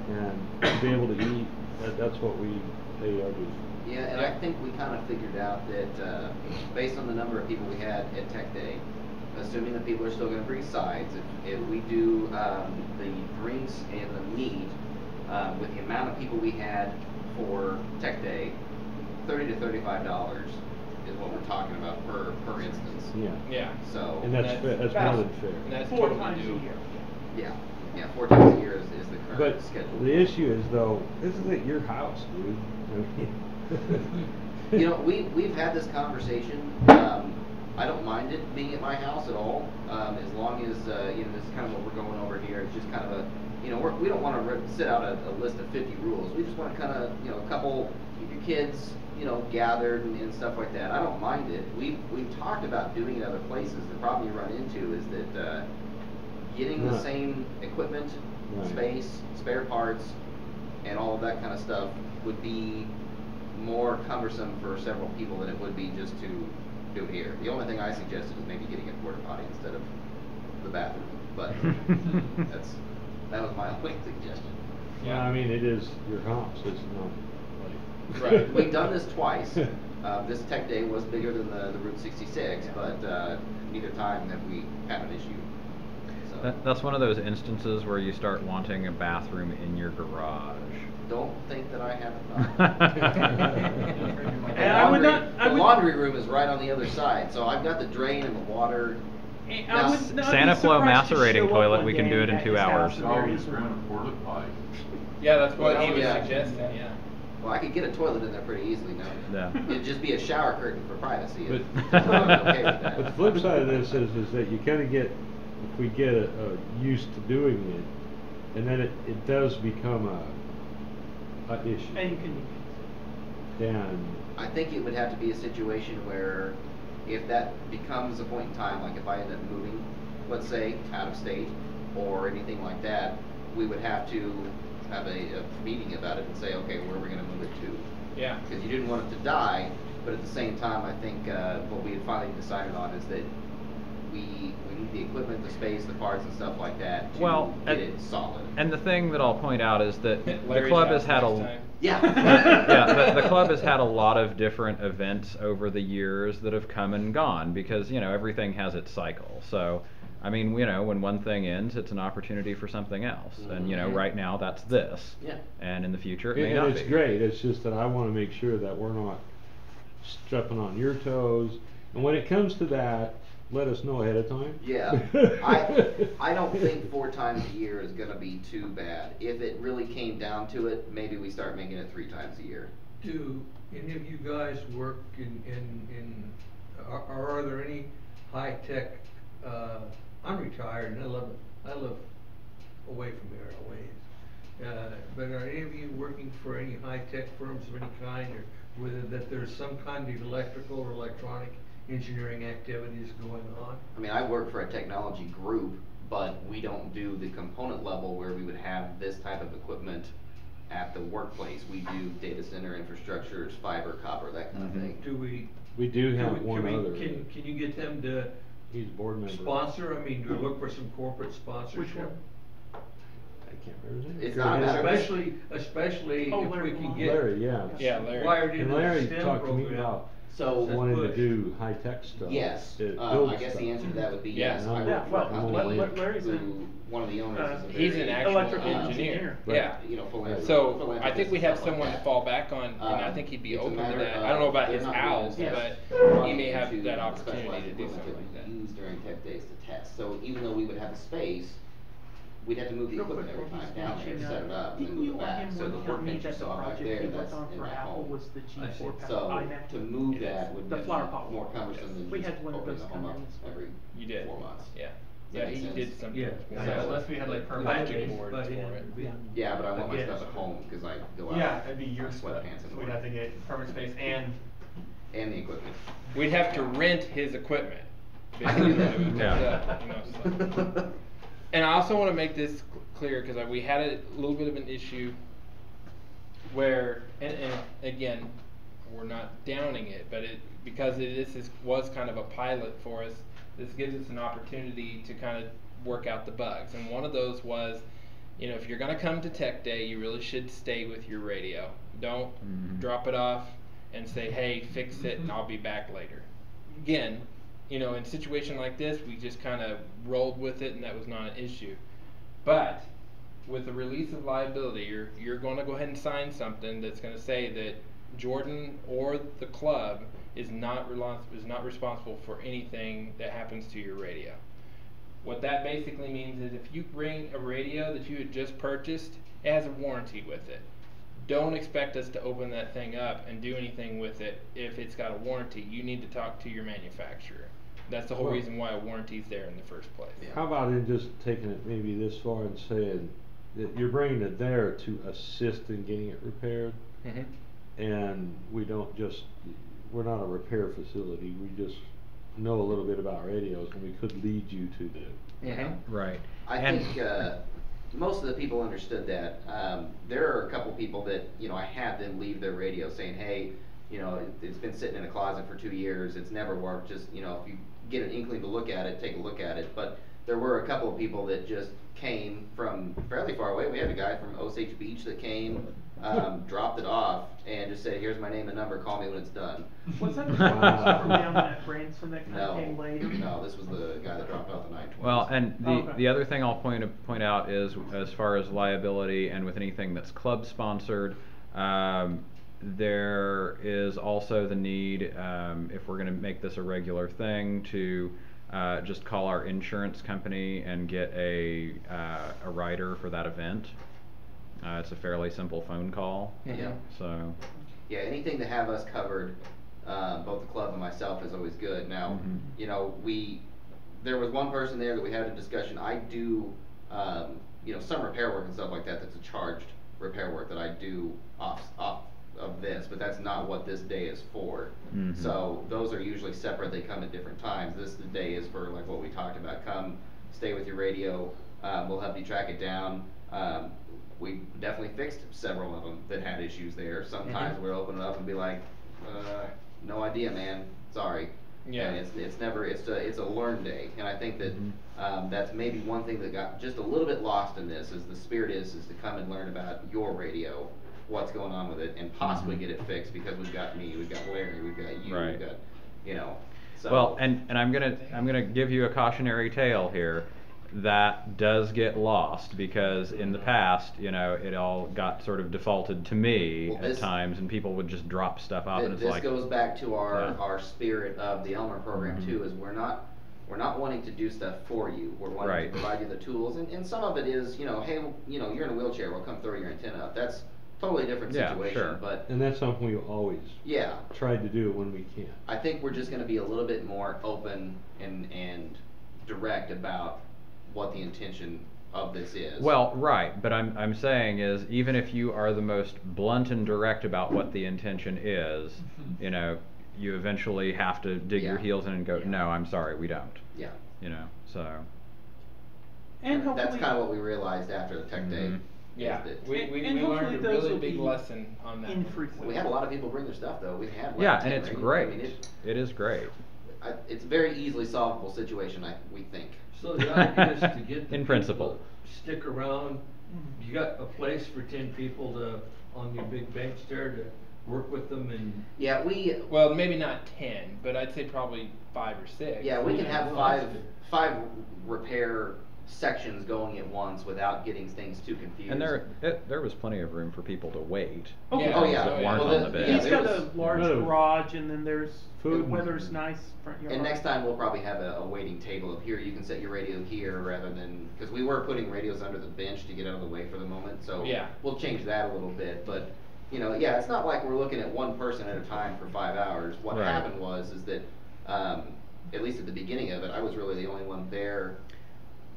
and to be able to eat, that's what we pay our dues. Yeah, and I think we kind of figured out that based on the number of people we had at Tech Day, assuming that people are still going to bring sides, if we do the drinks and the meat, with the amount of people we had for Tech Day, $30 to $35 is what we're talking about per instance. Yeah. Yeah. So And that's more than fair. And that's 4 totally times a doable. year. yeah, 4 times a year is the current But schedule. the issue is though, this isn't your house, dude. I mean, You know, we've had this conversation. I don't mind it being at my house at all, as long as you know, this is kind of what we're going over here. It's just kind of a, you know, we don't want to set out a list of 50 rules. We just want to kind of, you know, a couple, keep your kids, you know, gathered and stuff like that. I don't mind it. We've talked about doing it other places. The problem you run into is that getting the same equipment, space, spare parts, and all of that kind of stuff would be more cumbersome for several people than it would be just to do it here. The only thing I suggested is maybe getting a porta potty instead of the bathroom, but that was my only suggestion. Yeah, I mean, it is your house, it's not like. Right. We've done this twice. This Tech Day was bigger than the Route 66, but neither time have we had an issue. So. That's one of those instances where you start wanting a bathroom in your garage. Don't think that I haven't thought. The laundry room is right on the other side, so I've got the drain and the water. Now, Santa Flow macerating toilet, we can do it in 2 hours. Yeah, that's what he was Yeah. suggesting, yeah. Well, I could get a toilet in there pretty easily now. Yeah. It'd just be a shower curtain for privacy. But, I'm okay with that. but the flip side of this is that you kind of get, if we get used to doing it, and then it does become issue. And inconvenience. And I think it would have to be a situation where if that becomes a point in time, like if I end up moving, let's say, out of state or anything like that, we would have to have a meeting about it and say, okay, where are we going to move it to? Yeah. Because you didn't want it to die, but at the same time, I think what we had finally decided on is that we need the equipment, the space, the parts, and stuff like that to get it solid. And the thing that I'll point out is that the Larry's club house has had next a time. Yeah. the club has had a lot of different events over the years that have come and gone because everything has its cycle. So, I mean, when one thing ends, it's an opportunity for something else. Mm-hmm. And right now that's this. Yeah. And in the future it may and not it's be. great. It's just that I want to make sure that we're not stepping on your toes. And when it comes to that, let us know ahead of time. Yeah, I don't think 4 times a year is gonna be too bad. If it really came down to it, maybe we start making it 3 times a year. Do any of you guys work are there any high-tech, I'm retired and I live away from here a ways. But are any of you working for any high-tech firms of any kind, or whether that there's some kind of electrical or electronic engineering activities going on? I mean, I work for a technology group, but we don't do the component level where we would have this type of equipment at the workplace. We do data center infrastructures, fiber, copper, that kind of thing. Do we? We do have can one we, other. Can you get them to He's a board member. sponsor? I mean, do we look for some corporate sponsorship? Which one? I can't remember his name. It's not a matter of- Especially Oh, if Larry we can Long. get Larry, yeah. Yeah, Larry. wired And into Larry the STEM talked to me program. about So, wanting to push. do high-tech stuff. yes, to I build guess stuff. the answer to that would be Yeah. yes. Yeah, I work yeah, for a well, company Larry's who, in, one of the owners is a He's very, an actual electrical engineer. Right. Yeah. So I think we have stuff like someone to that. fall back on, and I think he'd be It's a open to matter that. of I don't know about they're his not hours, doing but tests. he may have Into that opportunity specialized to do equipment something like that. Used during tech days to test. So even though we would have the space, we'd have to move the real equipment quick, every while he's time down there, watching, set it up, and didn't move you it want back. him So when the he told me workbench you that the saw back project there, he that's worked on in for that Apple home. was the G4 So iMac. to move that would The be flower pot more one. cumbersome than We just had one of opening those the home come up in. every You did. 4 months. Yeah. Does Yeah, that he make did sense? some. Yeah. Yeah. Unless we had like But permanent it- boards but for it- it. Yeah, but I want my Yes. stuff at home because I go out. Yeah, it'd be your in stuff. sweatpants and We'd have to get permanent space and and the equipment. We'd have to rent his equipment. I can do that. Yeah. And I also want to make this clear because we had a little bit of an issue where, and again, we're not downing it, but because this was kind of a pilot for us. This gives us an opportunity to kind of work out the bugs, and one of those was, if you're going to come to Tech Day, you really should stay with your radio. Don't drop it off and say, "Hey, fix it, and I'll be back later." Again, in a situation like this, we just kind of rolled with it, and that was not an issue. But with the release of liability, you're going to go ahead and sign something that's going to say that Jordan or the club is not responsible for anything that happens to your radio. What that basically means is if you bring a radio that you had just purchased, it has a warranty with it. Don't expect us to open that thing up and do anything with it if it's got a warranty. You need to talk to your manufacturer. That's the whole Well, reason why a warranty's there in the first place. How about in just taking it maybe this far and saying that you're bringing it there to assist in getting it repaired, and we're not a repair facility. We just know a little bit about radios, and we could lead you to the. Right. I think most of the people understood that. There are a couple people that I had them leave their radio saying, "Hey, it's been sitting in a closet for 2 years. It's never worked. Just if you get an inkling to look at it, take a look at it." But there were a couple of people that just came from fairly far away. We had a guy from Osage Beach that came, dropped it off, and just said, "Here's my name and number. Call me when it's done." Was that the guy from down at Branson that kind of came later? No, this was the guy that dropped off the 920s. Well, and the other thing I'll point out is as far as liability and with anything that's club sponsored, there is also the need, if we're going to make this a regular thing, to just call our insurance company and get a rider for that event. It's a fairly simple phone call. Yeah. So. Yeah, anything to have us covered, both the club and myself, is always good. Now, there was one person there that we had a discussion. I do, some repair work and stuff like that. That's a charged repair work that I do off of this, but that's not what this day is for. Mhm. So those are usually separate. They come at different times. This day is for like what we talked about. Come, stay with your radio. We'll help you track it down. We definitely fixed several of them that had issues there. Sometimes we'll open it up and be like, no idea, man. Sorry. Yeah. And it's a learn day, and I think that that's maybe one thing that got just a little bit lost in this. Is the spirit is to come and learn about your radio, what's going on with it, and possibly get it fixed, because we've got me, we've got Larry, we've got you, Right. we've got, you know. So. Well, and I'm gonna give you a cautionary tale here. That does get lost, because in the past, you know, it all got sort of defaulted to me Well, at times, and people would just drop stuff off, and it's This like, goes back to yeah. our spirit of the Elmer program Mhm. too. Is we're not wanting to do stuff for you. We're wanting Right. to provide you the tools, and some of it is, you know, hey, you know, you're in a wheelchair, we'll come throw your antenna up. That's totally different Yeah, situation. sure. But And that's something we always yeah, tried to do when we can. I think we're just going to be a little bit more open and direct about what the intention of this is. well, right, but I'm saying is, even if you are the most blunt and direct about what the intention is, you know, you eventually have to dig your Yeah. heels in and go, no, I'm sorry, we don't. Yeah. You know, so. And hopefully, that's kind of what we realized after the tech day. Mhm. is Yeah, that- we and hopefully learned a those really will big be lesson on that. infrequent. We had a lot of people bring their stuff though. We had Yeah, like and 10 it's radios. great. I mean, It is great. it's a very easily solvable situation, we think. So the idea is to get the In people principle. to stick around. You got a place for 10 people on your big bench there to work with them, and Yeah, Well, maybe not 10, but I'd say probably 5 or 6. yeah, we can have well, five repair sections going at once without getting things too confused. And there was plenty of room for people to wait. Oh, Yeah. Oh yeah. That weren't Well, on the bed. yeah, He's there got was- a large No. garage, and then there's Food. the weather's nice front yard. And next time we'll probably have a waiting table of here. You can set your radio here rather than, because we were putting radios under the bench to get out of the way for the moment. So Yeah. we'll change that a little bit. But you know, yeah, it's not like we're looking at one person at a time for 5 hours. What Right. happened is that at least at the beginning of it, I was really the only one there.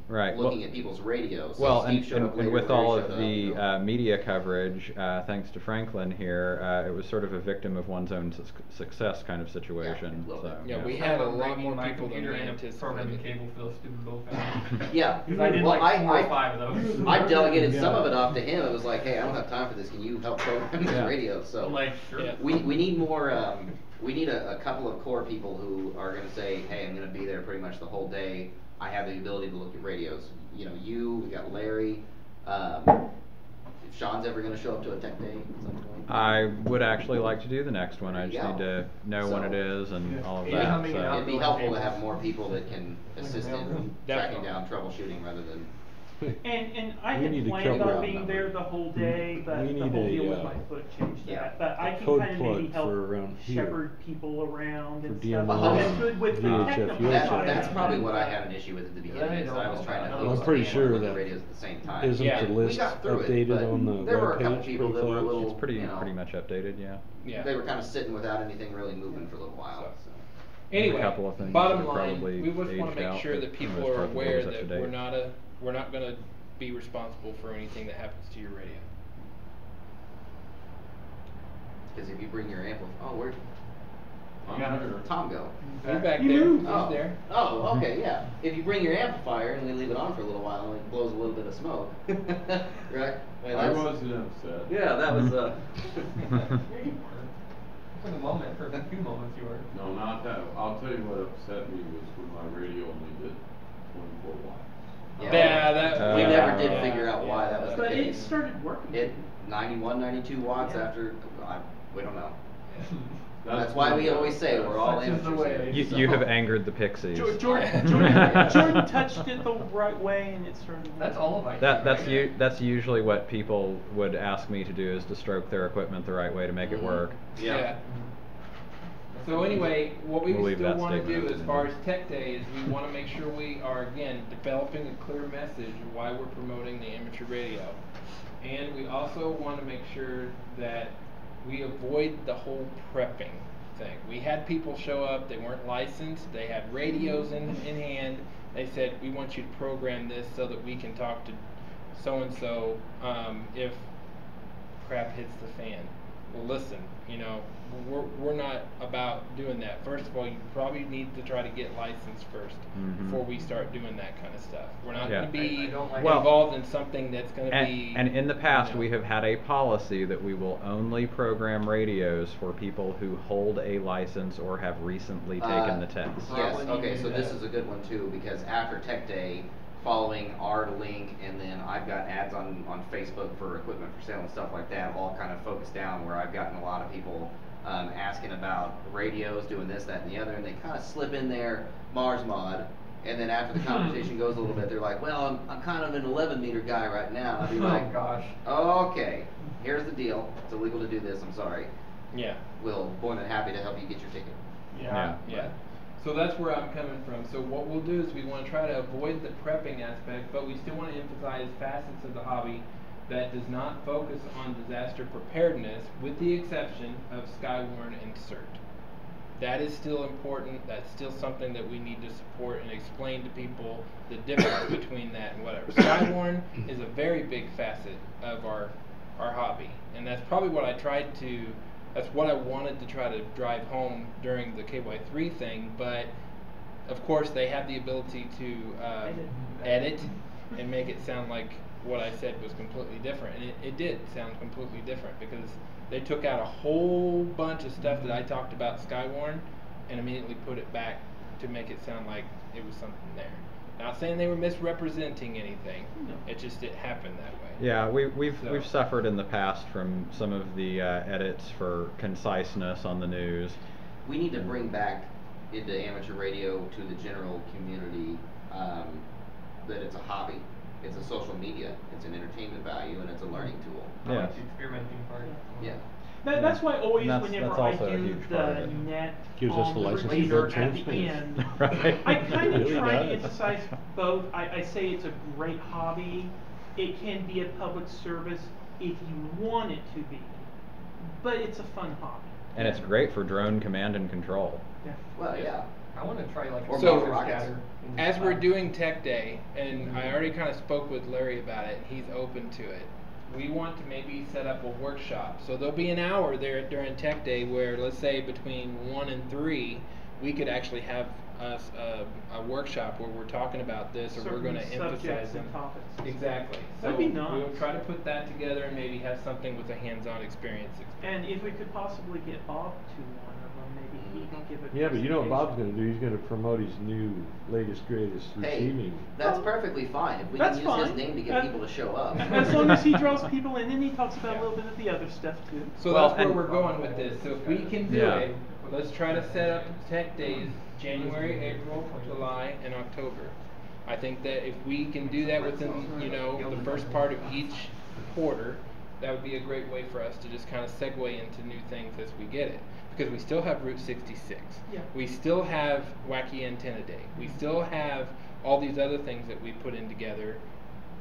Right. Looking at people's radios. So Well, Steve and, showed up and later, with Larry all showed of up, the you know. media coverage, thanks to Franklin here, it was sort of a victim of one's own success kind of situation. Yeah, a little So, bit. Yeah, we I had a remember lot bringing more my people than computer we and a programming anticipated. cable fill stupid both out. Yeah, Because I did well, like 4 or 5 of those. I delegated some of it off to him. It was like, hey, I don't have time for this. Can you help program this Yeah. radio? So I'm like, sure. Yeah. we need more. We need a couple of core people who are going to say, hey, I'm going to be there pretty much the whole day. I have the ability to look at radios. You know, we got Larry. If Sean's ever going to show up to a tech day at some point. I would actually like to do the next one. I There you just need go. to know when So- it is and all of Yeah, that. coming So. out. It'd be helpful to have more people that can assist in tracking Definitely. down troubleshooting rather than. And I We had need to planned cover on up being number. there the whole day, but We the need whole a, deal with my foot changed yeah. that. But I can code kind of maybe plug help for around here shepherd people around for and DMR stuff. I'm just good with the VHF technical units. side. That's of probably it. what I had an issue with at the beginning. Is I was trying to I'm host pretty and sure look at that radios at the same time. Isn't Yeah. the We list got through it, updated but on the there were a couple webpage people pretty that were a close? little, It's pretty you know, pretty much updated, yeah. Yeah. They were kind of sitting without anything really moving for a little while. So. Anyway, a couple of things bottom that line, probably we just want aged to make out, sure but that for the people most are part, the aware board's up to that date. we're not going to be responsible for anything that happens to your radio. Because if you bring your amplifier, where'd Yeah. Tom go? He's back He there. moved. He's Oh. there. Oh, okay, yeah. If you bring your amplifier and we leave it on for a little while and it blows a little bit of smoke, right? I wasn't upset. Yeah, that was For the moment, for a few moments, you were. No, not that. I'll tell you what upset me was when my radio only did 24 watts. Yeah, that- we never did yeah, figure out why that was the But it case. started working. It 91, 92 watts Yeah. after we don't know. That's That's why we always say we're all Such is the amateurs way. here. You have angered the pixies. Jordan touched it the right way, and it started working. That's all of IT. That's usually what people would ask me to do, is to stroke their equipment the right way to make it work. Yeah. So anyway, what we We'll leave still that want to statement do open. as far as Tech Day is we want to make sure we are, again, developing a clear message of why we're promoting the amateur radio. And we also want to make sure that we avoid the whole prepping thing. We had people show up, they weren't licensed, they had radios in hand. They said, we want you to program this so that we can talk to so-and-so if crap hits the fan. Well, listen, you know, we're not about doing that. First of all, you probably need to try to get licensed first before we start doing that kind of stuff. We're not going to be involved in something that's going to be. And in the past, we have had a policy that we will only program radios for people who hold a license or have recently taken the test. Yes. Okay. So this is a good one too, because after Tech Day, following our link, and then I've got ads on Facebook for equipment for sale and stuff like that, all kind of focused down where I've gotten a lot of people asking about radios, doing this, that, and the other, and they kind of slip in there Mars Mod, and then after the conversation goes a little bit, they're like, well, I'm kind of an 11-meter guy right now. I'd be like, gosh. Okay, here's the deal. It's illegal to do this. I'm sorry. Yeah. We'll more than happy to help you get your ticket. Yeah. So that's where I'm coming from. So what we'll do is we want to try to avoid the prepping aspect, but we still want to emphasize facets of the hobby that does not focus on disaster preparedness, with the exception of Skywarn and CERT. That is still important. That's still something that we need to support and explain to people the difference between that and whatever. Skywarn is a very big facet of our hobby, and that's probably what I tried to. That's what I wanted to try to drive home during the KY3 thing, but of course they have the ability to edit and make it sound like what I said was completely different. And it did sound completely different, because they took out a whole bunch of stuff that I talked about Skywarn and immediately put it back to make it sound like it was something there. Not saying they were misrepresenting anything. No. It happened that way. Yeah, we've suffered in the past from some of the edits for conciseness on the news. We need to bring back into amateur radio to the general community that it's a hobby, it's a social media, it's an entertainment value, and it's a learning tool. Yeah. Like the experimenting part. Yeah. That's why always that's whenever I also a do huge part the of it. net Gives us on the the license to repeater build at the transmitters. end, Right. I kind It of really try to does. emphasize both. I say it's a great hobby. It can be a public service if you want it to be, but it's a fun hobby. And it's great for drone command and control. Yeah. Well, yeah. I want to try like Or a motor laser rockets. scatter. in As the we're lab. doing Tech Day, and I already kind of spoke with Larry about it, he's open to it. We want to maybe set up a workshop. So there'll be an hour there during Tech Day where, let's say between 1 and 3, we could actually have a workshop where we're talking about this, or we're going to Certain emphasize subjects them. and topics. Exactly. That'd So be nice. we'll try to put that together and maybe have something with a hands-on experience. And if we could possibly get Bob to one of them, maybe he can give a Yeah, but you know what Bob's presentation. going to do? He's going to promote his new, latest, greatest Hey, receiving. that's perfectly fine. If we That's can use his fine. name to get people to show up. As long as he draws people in, and he talks about a little bit of the other stuff too. So Well, that's where and- we're going with this. So if we can do Yeah. it, let's try to set up Tech Days January, April, July, and October. I think that if we can do that within, the first part of each quarter, that would be a great way for us to just kind of segue into new things as we get it. Because we still have Route 66. Yeah. We still have Wacky Antenna Day. We still have all these other things that we put in together.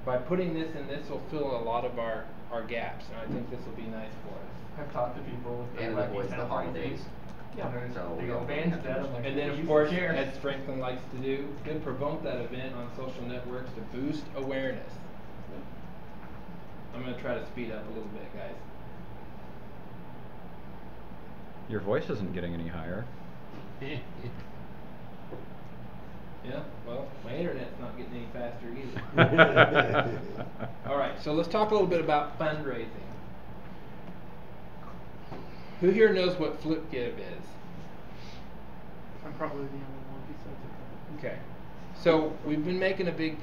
By putting this in, this will fill a lot of our gaps, and I think this will be nice for us. I've talked to people with And the it avoids wacky the town holidays. things. Yeah. So They we go don't bands have to- dead. I'm like, And then, use of the course, chair. as Franklin likes to do, to promote that event on social networks to boost awareness. I'm going to try to speed up a little bit, guys. Your voice isn't getting any higher. Yeah, well, my internet's not getting any faster either. All right, so let's talk a little bit about fundraising. Who here knows what FlipGive is? I'm probably the only one besides Okay, so we've been making a big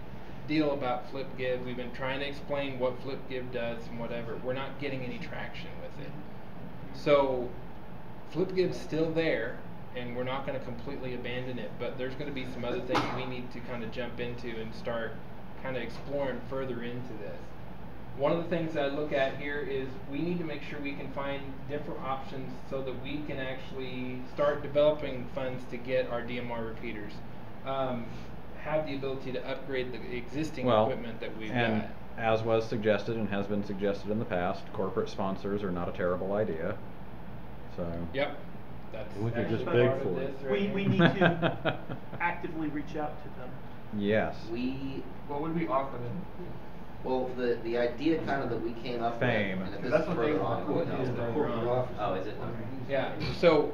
deal about FlipGive. We've been trying to explain what FlipGive does and whatever. We're not getting any traction with it. So FlipGive's still there, and we're not going to completely abandon it, but there's going to be some other things we need to kind of jump into and start kind of exploring further into this. One of the things I look at here is we need to make sure we can find different options so that we can actually start developing funds to get our DMR repeaters. Have the ability to upgrade the existing equipment that we've and got. as was suggested and has been suggested in the past, corporate sponsors are not a terrible idea. So. Yep. That's We could actually just part beg of for this it. right we here. need to actively reach out to them. Yes. We What would we offer them? Well, the idea kind of that we came up Fame. with, and if this That's is what further they on, want. who knows? Oh, is it? Yeah, so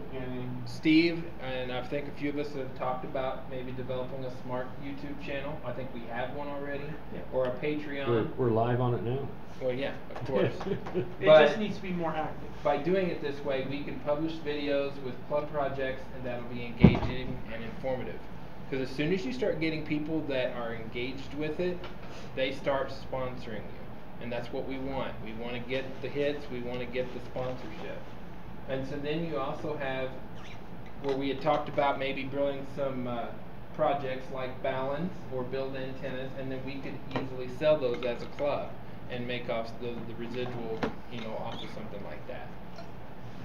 Steve and I think a few of us have talked about maybe developing a smart YouTube channel. I think we have one already, or a Patreon. We're live on it now. Well, yeah, of course. It But just needs to be more active. by doing it this way, we can publish videos with club projects, and that'll be engaging and informative. Because as soon as you start getting people that are engaged with it, they start sponsoring you. And that's what we want. We want to get the hits, we want to get the sponsorship. And so then you also have where we had talked about maybe building some projects like balance or build antennas, and then we could easily sell those as a club and make off the residual, you know, off of something like that.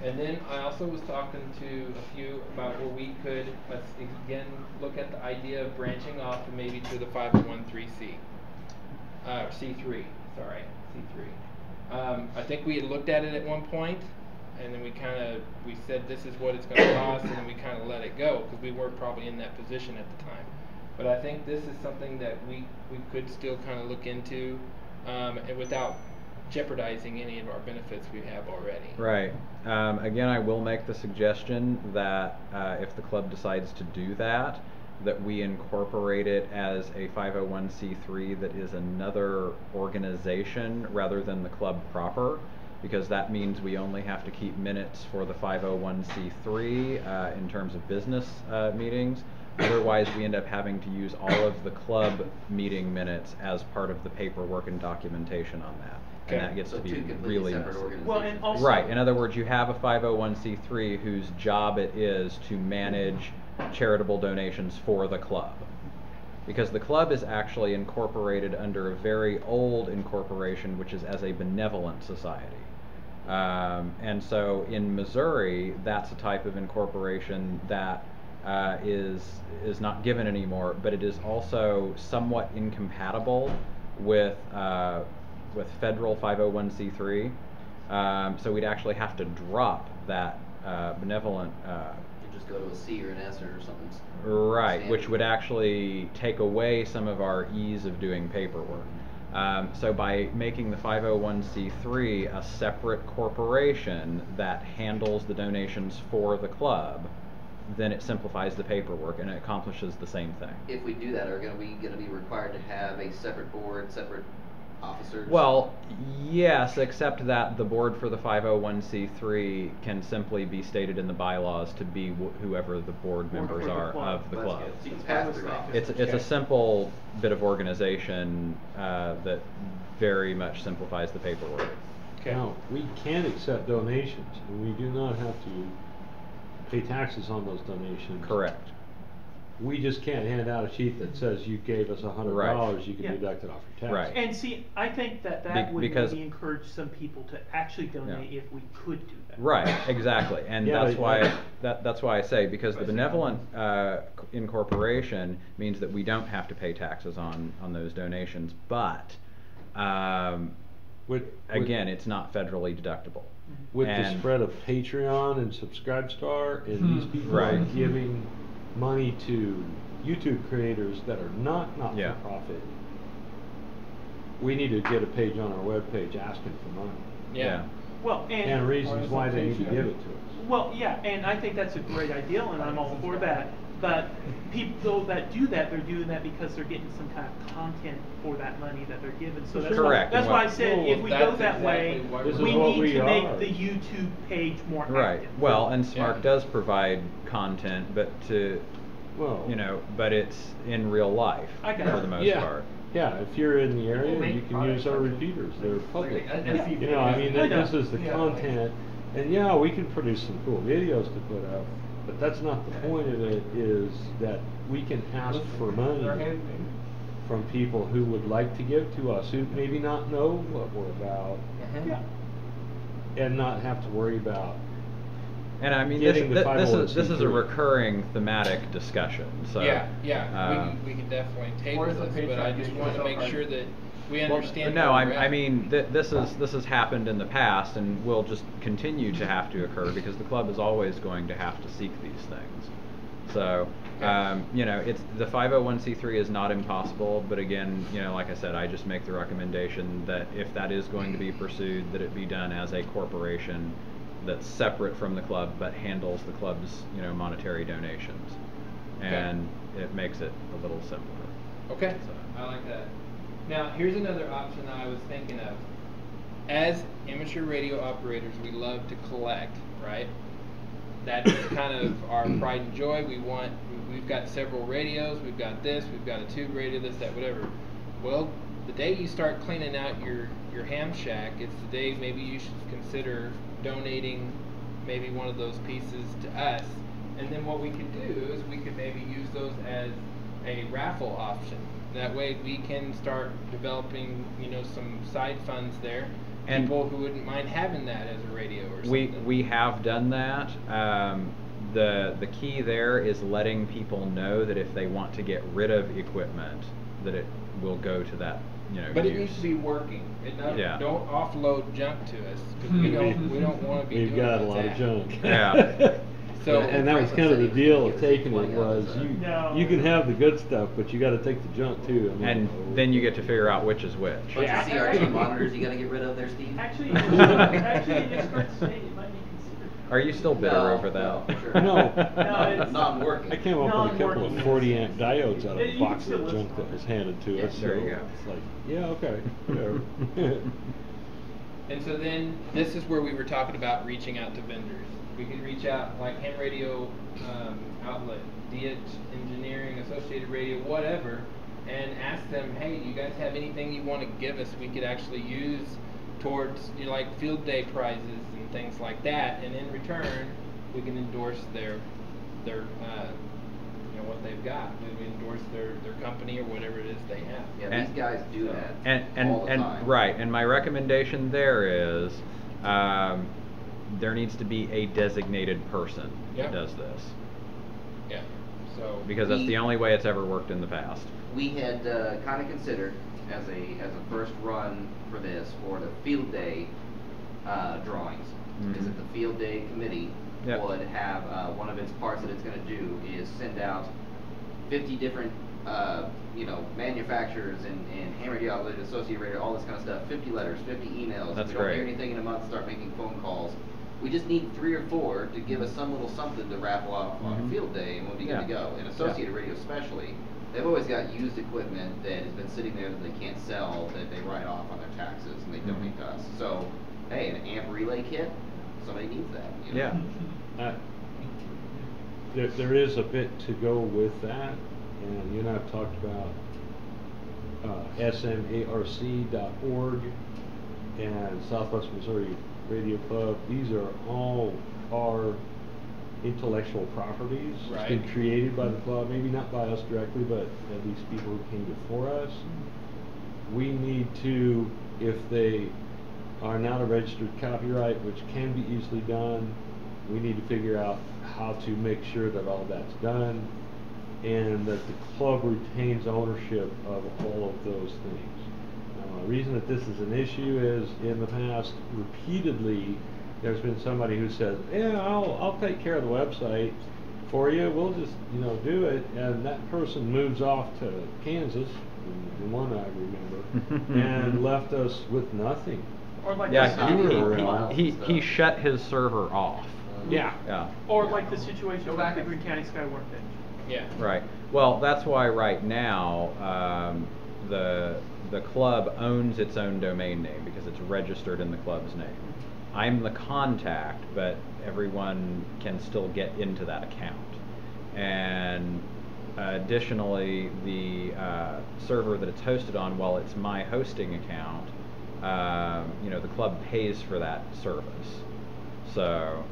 And then I also was talking to a few about where we could, let's again look at the idea of branching off maybe to the 501c3, C3. I think we had looked at it at one point, and then we said this is what it's going to cost, and then we kind of let it go because we weren't probably in that position at the time. But I think this is something that we could still kind of look into, and without jeopardizing any of our benefits we have already. Right. Again, I will make the suggestion that if the club decides to do that, that we incorporate it as a 501c3 that is another organization rather than the club proper, because that means we only have to keep minutes for the 501c3 in terms of business meetings. Otherwise, we end up having to use all of the club meeting minutes as part of the paperwork and documentation on that. Okay. And that gets So to be two completely really separate messy. organizations. Well, and also, Right. In other words, you have a 501c3 whose job it is to manage charitable donations for the club. Because the club is actually incorporated under a very old incorporation, which is as a benevolent society. And so in Missouri, that's a type of incorporation that is not given anymore, but it is also somewhat incompatible with federal 501c3. So we'd actually have to drop that benevolent. You just go to a C or an S or something. Right, standard. which would actually take away some of our ease of doing paperwork. So by making the 501c3 a separate corporation that handles the donations for the club, then it simplifies the paperwork and it accomplishes the same thing. If we do that, are we going to be required to have a separate board, separate officers? Well, yes, except that the board for the 501c3 can simply be stated in the bylaws to be whoever the board members are of the club. So you can pass through office. It's a simple bit of organization that very much simplifies the paperwork. Now, we can accept donations, and we do not have to pay taxes on those donations. Correct. We just can't hand out a sheet that says you gave us $100, you can Yeah. deduct it off your tax. Right. and see, I think that would because- maybe encourage some people to actually donate if we could do that. Right, exactly, and Yeah, that's but- why that's why I say, because the benevolent incorporation means that we don't have to pay taxes on those donations, but again, it's not federally deductible. With the And- spread of Patreon and Subscribestar, and these people are Right. giving money to YouTube creators that are not Yeah. for profit. We need to get a page on our webpage asking for money. Yeah. Well, And reasons why they need to give it to us. Well, yeah, and I think that's a great idea, and I'm all for that. But people that do that, they're doing that because they're getting some kind of content for that money that they're given. So that's Correct. Why, that's why I said Well, if we go that's that way, exactly what This is we what need we to make are. the YouTube page more Right. active. Well, and Smart Yeah. does provide content, but Well, but it's in real life I got for it. the most yeah. part. Yeah, if you're in the area, We'll you make can use our products. repeaters, they're public. Yeah. You know, I mean, I know. this is the content, and yeah, we can produce some cool videos to put up, but that's not the point of it, is that we can ask for money from people who would like to give to us, who maybe not know what we're about, Yeah. and not have to worry about. And I mean, Getting the this is a 501c3. recurring thematic discussion. So We can definitely table Where's the this, but I Patreon just page? want to make sure that we Well, understand. no, where we're I at. mean, this has happened in the past and will just continue to have to occur because the club is always going to have to seek these things. So, you know, it's the 501c3 is not impossible, but again, you know, like I said, I just make the recommendation that if that is going to be pursued, that it be done as a corporation that's separate from the club, but handles the club's, you know, monetary donations, and it makes it a little simpler. Okay, I like that. Now, here's another option that I was thinking of. As amateur radio operators, we love to collect, right? That's kind of our pride and joy. We've got several radios, we've got this, we've got a tube radio, this, that, whatever. Well, the day you start cleaning out your ham shack, it's the day maybe you should consider donating maybe one of those pieces to us. And then what we could do is we could maybe use those as a raffle option. That way we can start developing, you know, some side funds there. And people who wouldn't mind having that as a radio or something. We have done that. The key there is letting people know that if they want to get rid of equipment, that it will go to that, you know, but use. It needs to be working. Don't offload junk to us, because we don't want to be We've doing got a that. lot of junk. Yeah. So and that was kind of the deal of taking it was you can have the good stuff, but you got to take the junk too. I mean, and then you get to figure out which is which. Bunch of CRT monitors you got to get rid of there, Steve. Actually, it's fair to say it might be considered. Are you still bitter over that? No, sure. No, it's not working. I came up with a couple of 40 amp diodes out of a You box can of still junk that was handed to us. There you so go. It's like, yeah, okay, whatever. And so then this is where we were talking about reaching out to vendors. We could reach out like ham radio outlet, DH Engineering, Associated Radio, whatever, and ask them, hey, do you guys have anything you want to give us we could actually use towards, you know, like field day prizes and things like that, and in return we can endorse their you know, what they've got. We endorse their company or whatever it is they have. Yeah, these guys do that And all the time. right, and my recommendation there is there needs to be a designated person that does this. Yeah. So because that's the only way it's ever worked in the past. We had kind of considered as a first run for this for the field day drawings. Is that the field day committee would have one of its parts that it's going to do is send out 50 different you know, manufacturers and ham radio outlet, associated radio, all this kind of stuff. 50 letters, 50 emails. That's if we don't great. hear anything in a month, start making phone calls. We just need 3 or 4 to give us some little something to raffle off on a field day, and we'll be good to go. And Associated Radio especially, they've always got used equipment that has been sitting there that they can't sell, that they write off on their taxes, and they donate to us. So, hey, an amp relay kit, somebody needs that. You know? Yeah. There is a bit to go with that, and you and I have talked about smarc.org and Southwest Missouri Radio Club. These are all our intellectual properties. It's been created by the club, maybe not by us directly, but at least people who came before us. We need to, if they are not a registered copyright, which can be easily done, we need to figure out how to make sure that all that's done and that the club retains ownership of all of those things. The reason that this is an issue is in the past, repeatedly, there's been somebody who says, yeah, I'll take care of the website for you, we'll just, you know, do it, and that person moves off to Kansas, the one I remember, and left us with nothing. Or like he shut his server off. Yeah. Or like the situation with the Green County Sky Workbench. Yeah. Right. Well, that's why right now the club owns its own domain name because it's registered in the club's name. I'm the contact, but everyone can still get into that account. And additionally, the server that it's hosted on, while it's my hosting account, you know, the club pays for that service. So,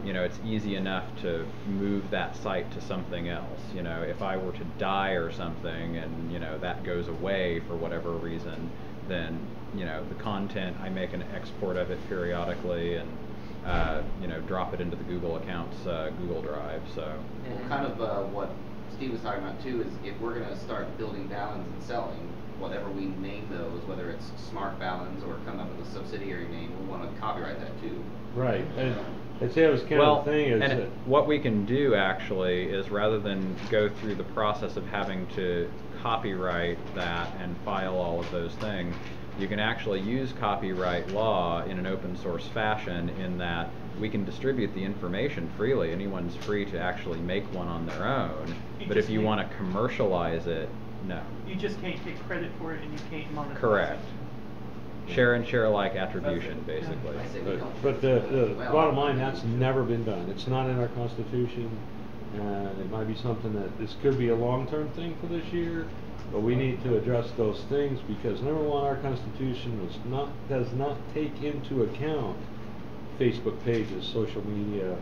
you know, it's easy enough to move that site to something else. You know, if I were to die or something and, you know, that goes away for whatever reason, then, you know, the content, I make an export of it periodically and, you know, drop it into the Google account's Google Drive. So, well, kind of what Steve was talking about too is if we're going to start building balance and selling, whatever we name those, whether it's Smart Balance or come up with a subsidiary name, we want to copyright that too. Right, I'd say it was kind well, of the thing is and that what we can do actually is rather than go through the process of having to copyright that and file all of those things, you can actually use copyright law in an open source fashion in that we can distribute the information freely. Anyone's free to actually make one on their own. But if you want to commercialize it, no. You just can't get credit for it and you can't monetize Correct. it. Share and share alike attribution, basically. But the bottom line, that's never been done. It's not in our Constitution, and it might be something that this could be a long-term thing for this year, but we need to address those things because number one, our Constitution does not take into account Facebook pages, social media.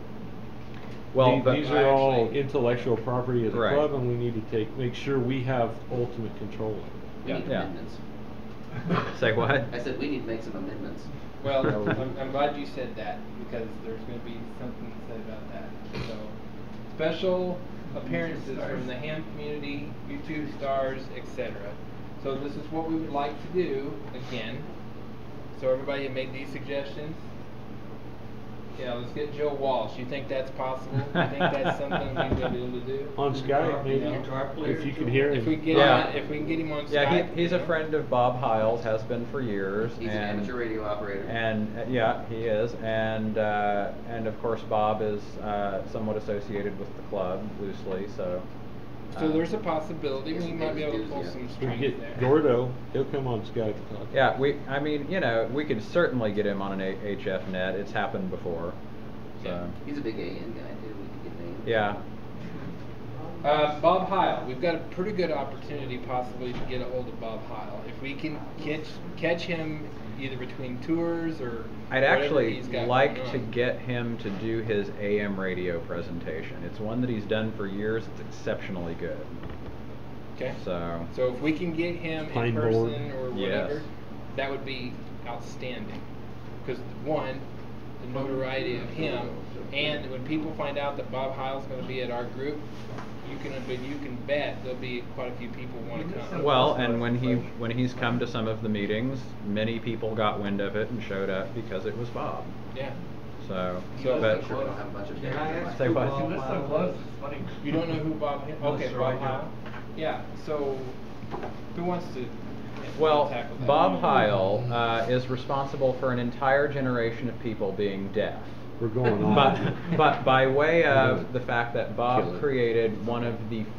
Well, these are all intellectual property of the right. club, and we need to make sure we have ultimate control of it. We need amendments. Say what? I said we need to make some amendments. Well, I'm glad you said that because there's going to be something to say about that. So, special appearances from the ham community, YouTube stars, etc. So this is what we would like to do again. So everybody made these suggestions. Yeah, let's get Joe Walsh. You think that's possible? You think that's something we'd be able to do? On Skype, maybe. If you could hear him. If we get if we can get him on Skype. Yeah, he's a friend of Bob Heil's, has been for years. He's an amateur radio operator. And yeah, he is. And of course Bob is somewhat associated with the club loosely, so. So there's a possibility we might be able to pull some strings get there. Gordo, he'll come on Skype and talk. Yeah, I mean, you know, we could certainly get him on an HF net. It's happened before. So. Yeah. He's a big AN guy too. We could get him. Yeah. Bob Heil, we've got a pretty good opportunity possibly to get a hold of Bob Heil. If we can catch him either between tours or I'd actually he's got like going to on. get him to do his AM radio presentation. It's one that he's done for years. It's exceptionally good. Okay. So if we can get him in Pine person board. or whatever, that would be outstanding. Because one, the notoriety of him, and when people find out that Bob Heil's going to be at our group, you can bet there'll be quite a few people who want to come. well, and when he's come to some of the meetings, many people got wind of it and showed up because it was Bob. Yeah. So But but we don't have a bunch of Can I ask Say who what? Bob Heil is? It's funny. You don't know who Bob? Okay, Sure, Bob I do. Heil. Yeah. So who wants to? well, tackle that? Bob Heil is responsible for an entire generation of people being deaf. We're going on. But by way of the fact that Kill Bob it. created one of the first